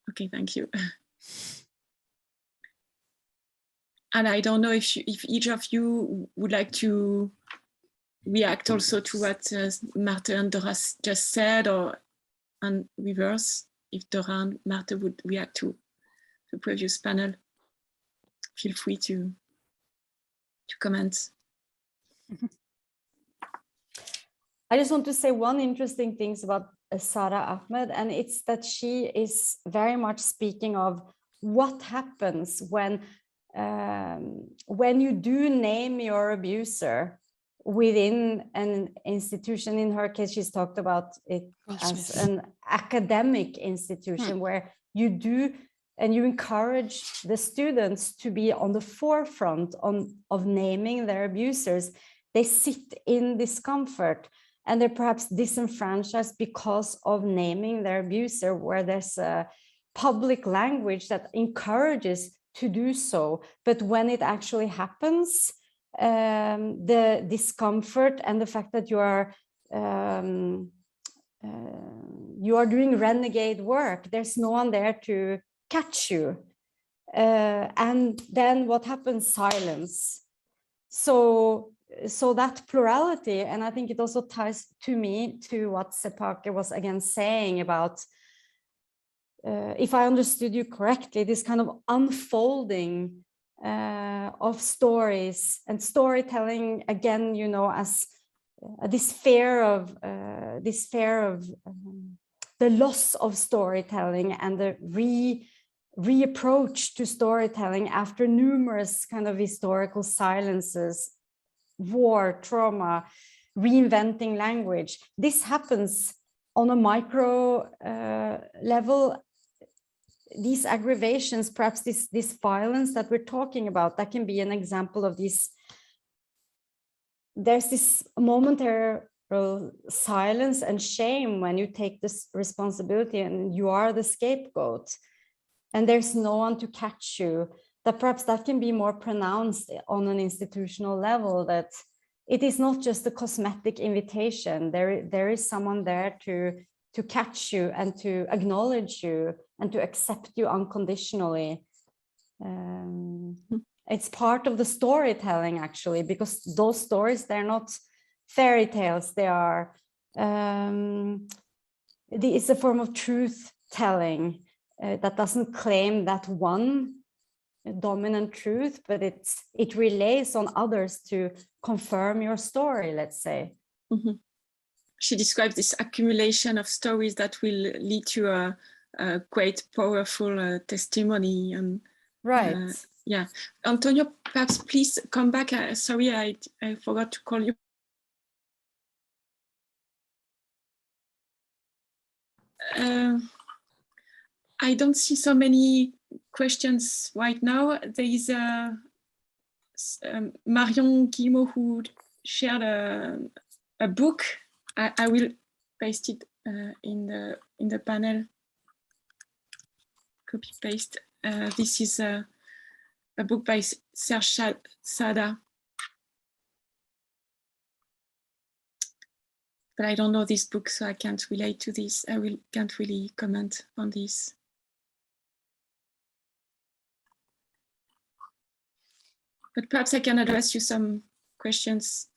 Okay, thank you. And I don't know if each of you would like to react also to what Marthe and Dora just said, or and reverse, if Dora and Marthe would react to the previous panel. Feel free to comment. I just want to say one interesting thing about Sara Ahmed, and it's that she is very much speaking of what happens when you do name your abuser within an institution. In her case, she's talked about it as an academic institution where you do, and you encourage the students to be on the forefront of naming their abusers. They sit in discomfort and they're perhaps disenfranchised because of naming their abuser, where there's a public language that encourages to do so. But when it actually happens, the discomfort and the fact that you are doing renegade work, there's no one there to catch you. And then what happens? Silence. So that plurality, and I think it also ties to me to what Sepake was again saying about, if I understood you correctly, this kind of unfolding of stories and storytelling again, you know, as this fear of the loss of storytelling and the reapproach to storytelling after numerous kind of historical silences, war, trauma, reinventing language. This happens on a micro level. These aggravations, perhaps this violence that we're talking about, that can be an example of this. There's this momentary silence and shame when you take this responsibility and you are the scapegoat and there's no one to catch you. That perhaps that can be more pronounced on an institutional level, that it is not just a cosmetic invitation. There is someone there to catch you and to acknowledge you and to accept you unconditionally. It's part of the storytelling, actually, because those stories, they're not fairy tales. They are, it's a form of truth telling that doesn't claim that one dominant truth, but it relays on others to confirm your story, let's say. Mm-hmm. She describes this accumulation of stories that will lead to a quite powerful testimony. And right. Yeah, Antonio, perhaps please come back. Sorry, I forgot to call you. I don't see so many questions right now. There is Marion Guillemot who shared a book. I will paste it in the panel. Copy paste. This is a book by Serge Sada. But I don't know this book, so I can't relate to this. Can't really comment on this. But perhaps I can address you some questions.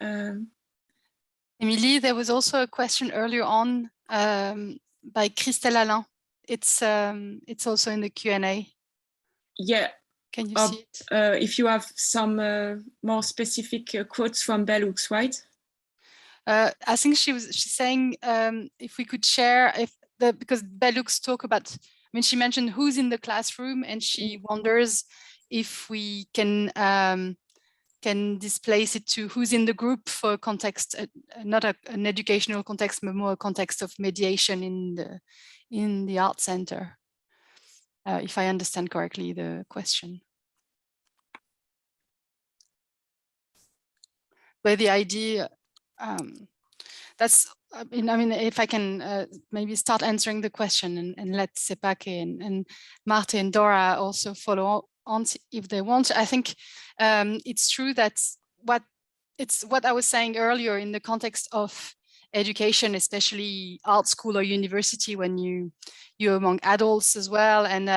Emilie, there was also a question earlier on by Christelle Alain. It's also in the Q&A. Yeah. Can you see it? If you have some more specific quotes from Bell Hooks, right? I think she's saying if we could share, because Bell Hooks talk about, I mean, she mentioned who's in the classroom, and she wonders if we can displace it to who's in the group for a context, not an educational context, but more a context of mediation in the art center. If I understand correctly the question. But the idea, that's, I mean, if I can maybe start answering the question and let Sepake and Marte and Dora also follow on if they want. I think it's true that what I was saying earlier in the context of education, especially art school or university, when you're among adults as well, and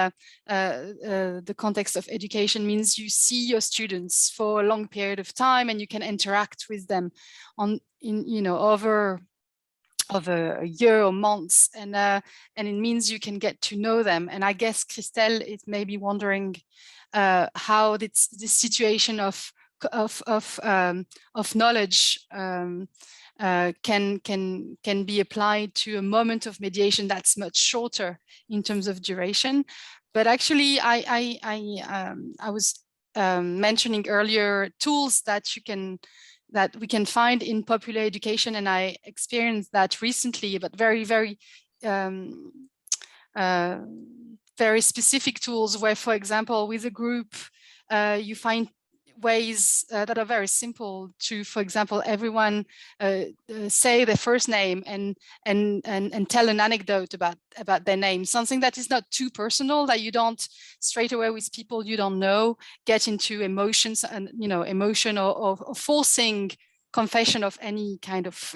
the context of education means you see your students for a long period of time, and you can interact with them over a year or months, and it means you can get to know them. And I guess Christelle is maybe wondering how this situation of of knowledge can be applied to a moment of mediation that's much shorter in terms of duration. But actually, I was mentioning earlier tools that we can find in popular education, and I experienced that recently, but very very specific tools where, for example, with a group, you find ways that are very simple to, for example, everyone say their first name and tell an anecdote about their name, something that is not too personal, that you don't straight away with people you don't know get into emotions and emotion or forcing confession of any kind of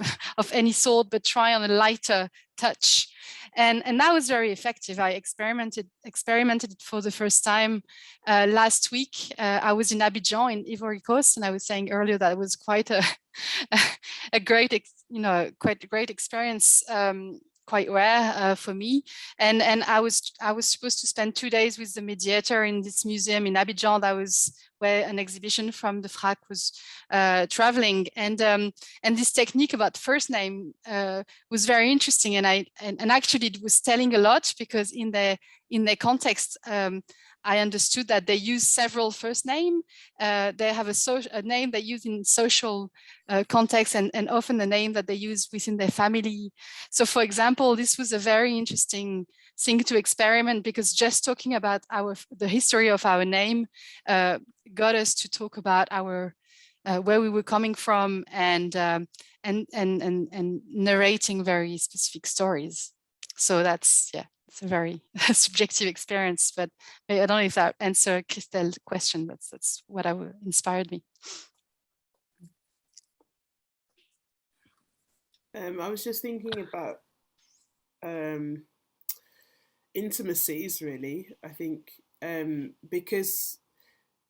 any sort, but try on a lighter touch. And that was very effective. I experimented it for the first time last week. I was in Abidjan in Ivory Coast, and I was saying earlier that it was quite a great experience, quite rare for me. And I was supposed to spend 2 days with the mediator in this museum in Abidjan. That was where an exhibition from the FRAC was traveling, and this technique about first name was very interesting, and actually it was telling a lot, because in their context, I understood that they use several first name. They have a name they use in social context, and often a name that they use within their family. So, for example, this was a very interesting thing to experiment, because just talking about the history of our name got us to talk about our where we were coming from, and narrating very specific stories. So that's it's a very subjective experience, but I don't know if that answered Christelle's question, but that's what inspired me. I was just thinking about intimacies, really. I think because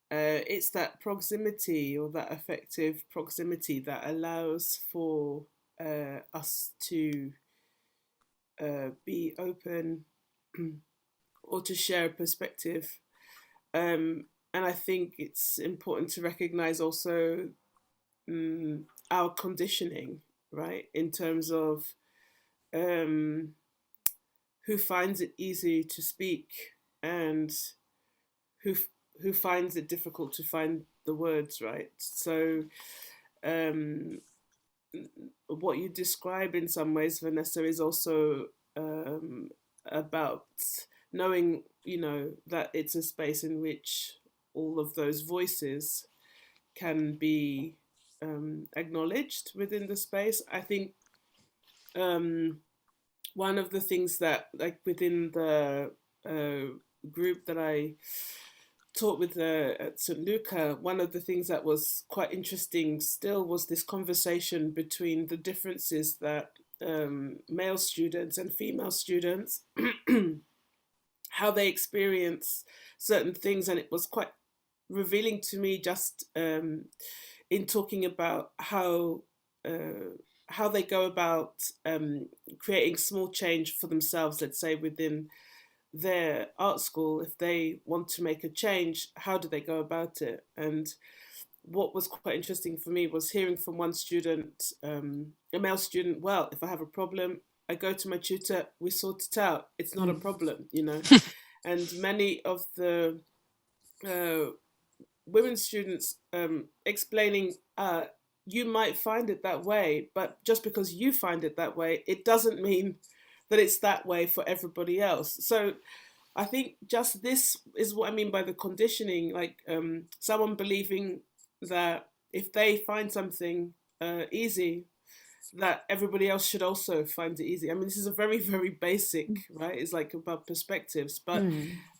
it's that proximity, or that affective proximity, that allows for us to be open or to share a perspective. And I think it's important to recognize also our conditioning, right, in terms of who finds it easy to speak, and who finds it difficult to find the words, right? So what you describe in some ways, Vanessa, is also about knowing, that it's a space in which all of those voices can be acknowledged within the space. I think one of the things that, like, within the group that I taught with at St. Luca, one of the things that was quite interesting still was this conversation between the differences that male students and female students, how they experience certain things. And it was quite revealing to me, just in talking about how they go about creating small change for themselves, let's say within their art school. If they want to make a change, how do they go about it? And what was quite interesting for me was hearing from one student, a male student, well, if I have a problem, I go to my tutor, we sort it out. It's not a problem, And many of the women students explaining, you might find it that way, but just because you find it that way, it doesn't mean that it's that way for everybody else. So I think just this is what I mean by the conditioning, like someone believing that if they find something easy, that everybody else should also find it easy. I mean, this is a very, very basic, right? It's like about perspectives, but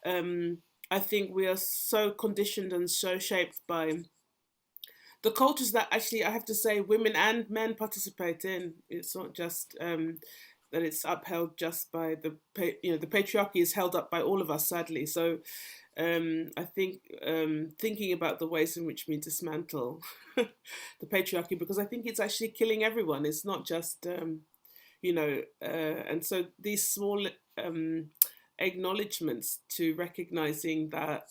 I think we are so conditioned and so shaped by the cultures that actually, I have to say, women and men participate in. It's not just that it's upheld just by the patriarchy is held up by all of us, sadly. So I think thinking about the ways in which we dismantle the patriarchy, because I think it's actually killing everyone. It's not just, and so these small acknowledgements to recognizing that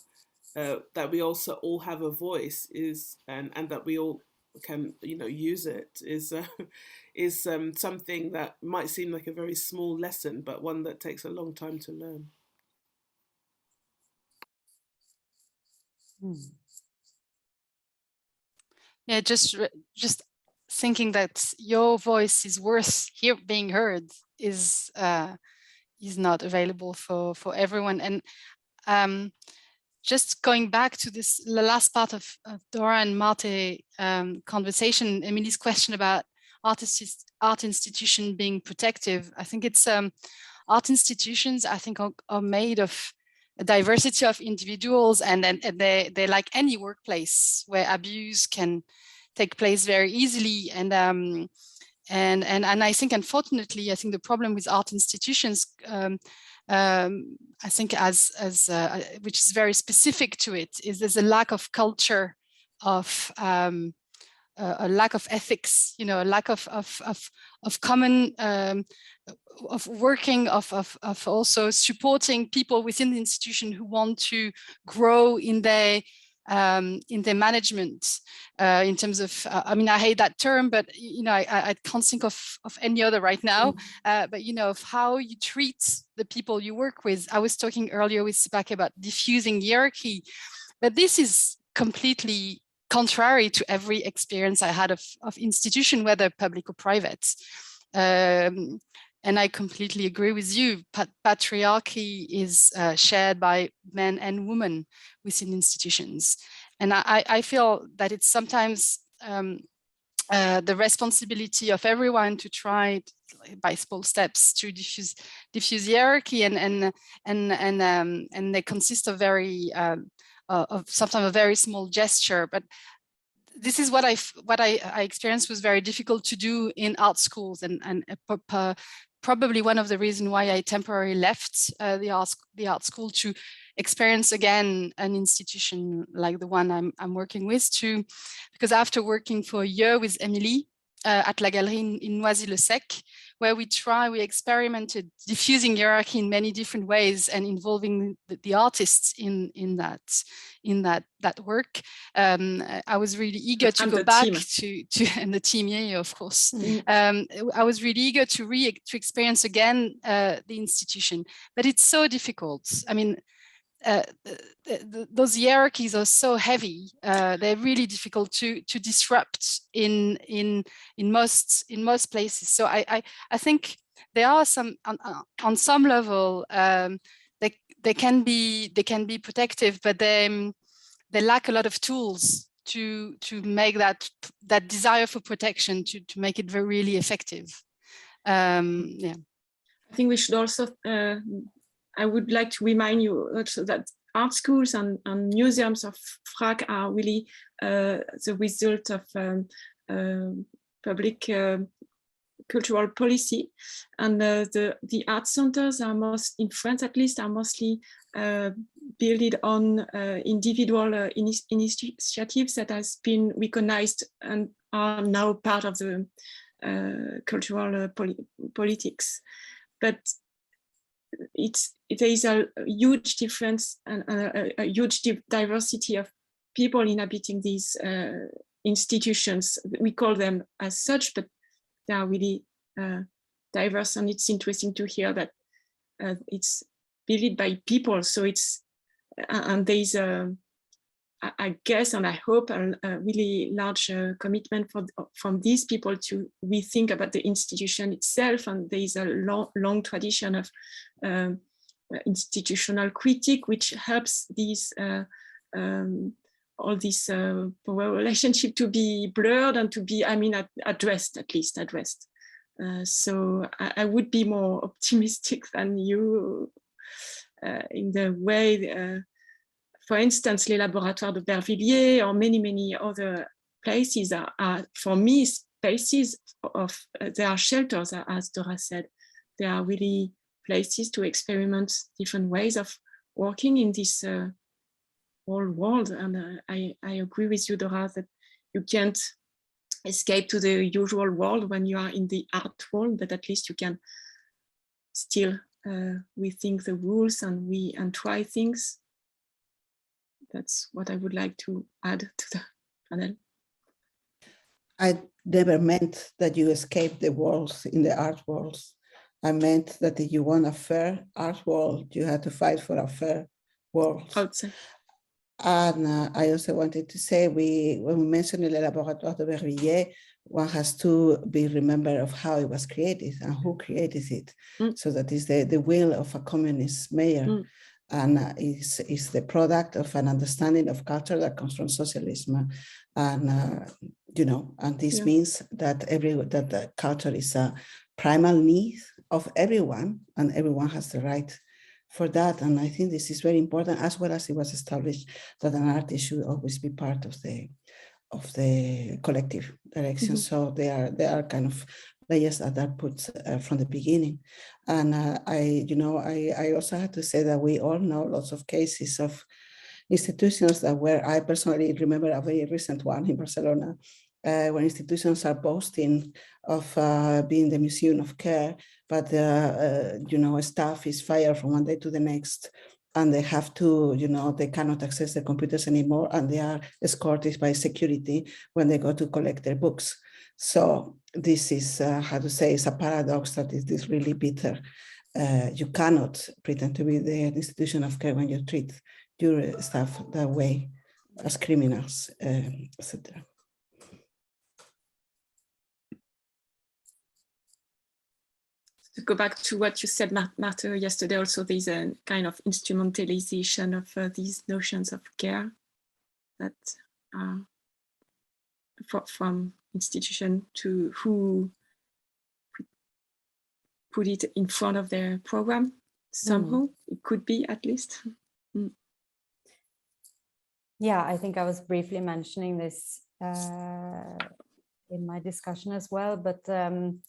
that we also all have a voice is, and that we all can, use it is something that might seem like a very small lesson, but one that takes a long time to learn. Yeah, just thinking that your voice is worth being heard is not available for everyone. And just going back to the last part of Dora and Marte conversation, Emily's question about art institution being protective. I think it's art institutions, I think, are made of a diversity of individuals, and they're like any workplace where abuse can take place very easily. And I think, unfortunately, I think the problem with art institutions, I think, which is very specific to it, is there's a lack of culture, of a lack of ethics, a lack of common, of working, of also supporting people within the institution who want to grow in their management, in terms of, I mean, I hate that term, but I can't think of any other right now. But of how you treat the people you work with. I was talking earlier with Sipake about diffusing hierarchy, but this is completely contrary to every experience I had of institution, whether public or private. And I completely agree with you. Patriarchy is shared by men and women within institutions. And I feel that it's sometimes the responsibility of everyone to try by small steps to diffuse hierarchy, and they consist of sometimes a very small gesture. But this is what I experienced was very difficult to do in art schools, and probably one of the reasons why I temporarily left the art school, to experience again an institution like the one I'm working with, because after working for a year with Emily at La Galerie in Noisy-le-Sec, where we experimented diffusing hierarchy in many different ways and involving the artists in that work. I was really eager to go back to and the team, yeah, of course. I was really eager to experience again the institution, but it's so difficult. I mean, those hierarchies are so heavy. They're really difficult to disrupt in most places. So I think there are some on some level they can be protective, but they lack a lot of tools to make that desire for protection to make it really effective. Yeah, I think we should also. I would like to remind you also that art schools and museums of FRAC are really the result of public cultural policy, and the art centers are in France at least, are mostly built on individual initiatives that has been recognized and are now part of the cultural politics. But there is a huge difference and a huge diversity of people inhabiting these institutions. We call them as such, but they are really diverse, and it's interesting to hear that it's built by people. So it's, and there is I guess, and I hope, a really large commitment from these people to rethink about the institution itself. And there is a long tradition of institutional critique, which helps these all this power relationship to be blurred and to be, I mean, addressed, at least addressed. So I would be more optimistic than you in the way. For instance, les laboratoires de Bervilliers or many other places are for me, spaces of, they are shelters, as Dora said. They are really places to experiment different ways of working in this whole world. And I agree with you, Dora, that you can't escape to the usual world when you are in the art world, but at least you can still rethink the rules and try things. That's what I would like to add to the panel. I never meant that you escape the walls in the art worlds. I meant that if you want a fair art world, you have to fight for a fair world. Outside. And I also wanted to say, when we mentioned Le Laboratoire de Bervilliers, one has to be remembered of how it was created and who created it. So that is the will of a communist mayor. And is the product of an understanding of culture that comes from socialism. And, and this means that that the culture is a primal need of everyone, and everyone has the right for that. And I think this is very important, as well as it was established that an artist should always be part of the collective direction. So they are kind of layers that are put from the beginning. And I also have to say that we all know lots of cases of institutions that I personally remember a very recent one in Barcelona, where institutions are boasting of being the museum of care, but staff is fired from one day to the next, and they have to, they cannot access their computers anymore, and they are escorted by security when they go to collect their books. So this is, it's a paradox that is really bitter. You cannot pretend to be the institution of care when you treat your staff that way as criminals, etc. To go back to what you said, Martha, yesterday, also there's a kind of instrumentalization of these notions of care that from institution to who put it in front of their program somehow. It could be, at least. Yeah, I think I was briefly mentioning this in my discussion as well, but I'm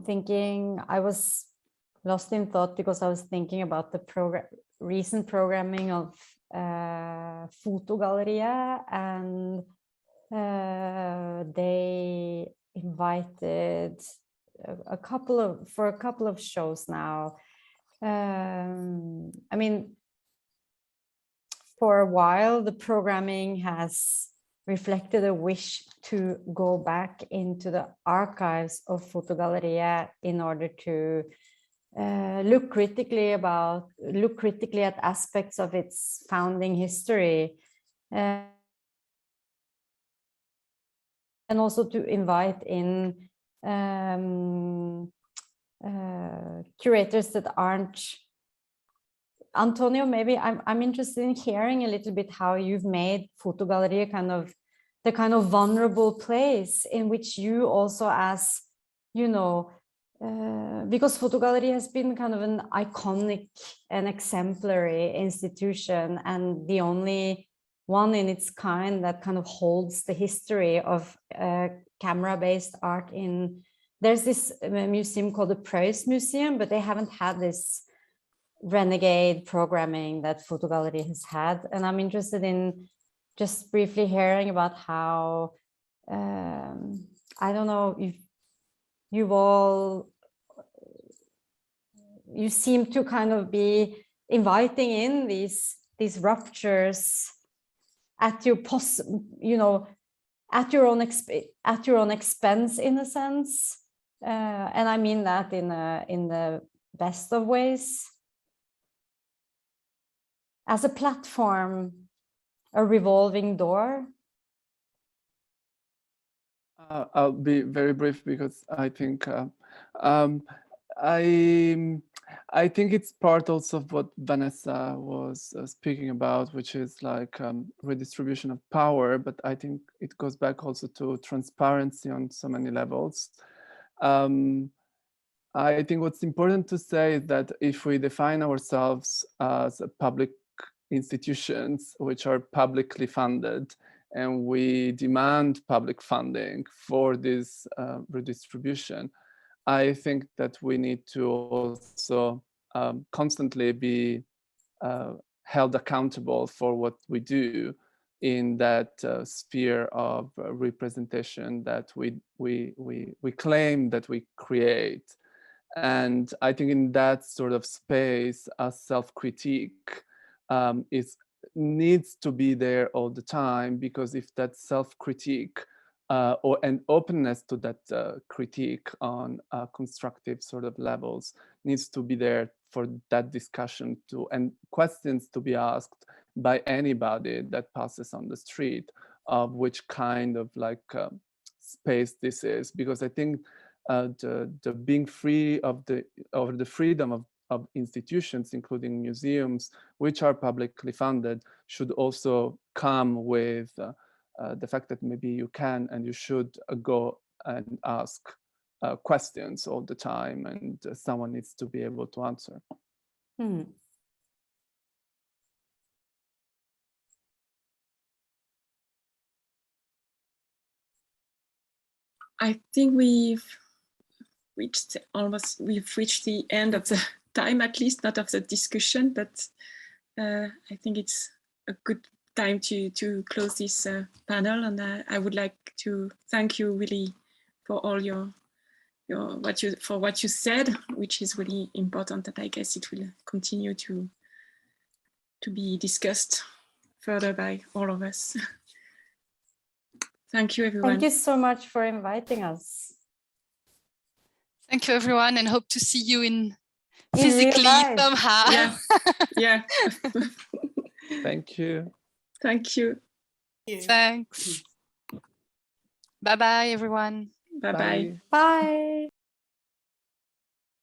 thinking, I was lost in thought because I was thinking about the recent programming of Fotogalleriet, and they invited a couple of shows now. I mean, for a while, the programming has reflected a wish to go back into the archives of Fotogalleriet in order to look critically at aspects of its founding history, and also to invite in curators that aren't. Antonio, maybe I'm interested in hearing a little bit how you've made Fotogalleriet the kind of vulnerable place in which you also, as because Fotogalleriet has been kind of an iconic and exemplary institution, and the only one in its kind that kind of holds the history of camera-based art in. There's this museum called the Preuss Museum, but they haven't had this renegade programming that Fotogalleriet has had. And I'm interested in just briefly hearing about how, I don't know, if you seem to kind of be inviting in these ruptures at your at your own expense, in a sense, and I mean that in the best of ways, as a platform, a revolving door. I'll be very brief because I think I think it's part also of what Vanessa was speaking about, which is like redistribution of power, but I think it goes back also to transparency on so many levels. I think what's important to say is that if we define ourselves as public institutions which are publicly funded, and we demand public funding for this redistribution, I think that we need to also constantly be held accountable for what we do in that sphere of representation that we claim that we create. And I think in that sort of space, a self-critique needs to be there all the time, because if that self-critique or an openness to that critique on constructive sort of levels needs to be there for that discussion to, and questions to be asked by anybody that passes on the street of which kind of like space this is, because I think the being free of the freedom of institutions, including museums, which are publicly funded, should also come with the fact that maybe you can and you should go and ask questions all the time, and someone needs to be able to answer. I think we've reached the end of the time, at least not of the discussion, but I think it's a good time to close this panel, and I would like to thank you really for all what you said, which is really important, and I guess it will continue to be discussed further by all of us. Thank you, everyone. Thank you so much for inviting us. Thank you, everyone, and hope to see you in physically somehow. Yeah. Yeah. Thank you. Thank you. Thanks. Bye-bye, everyone. Bye-bye. Bye.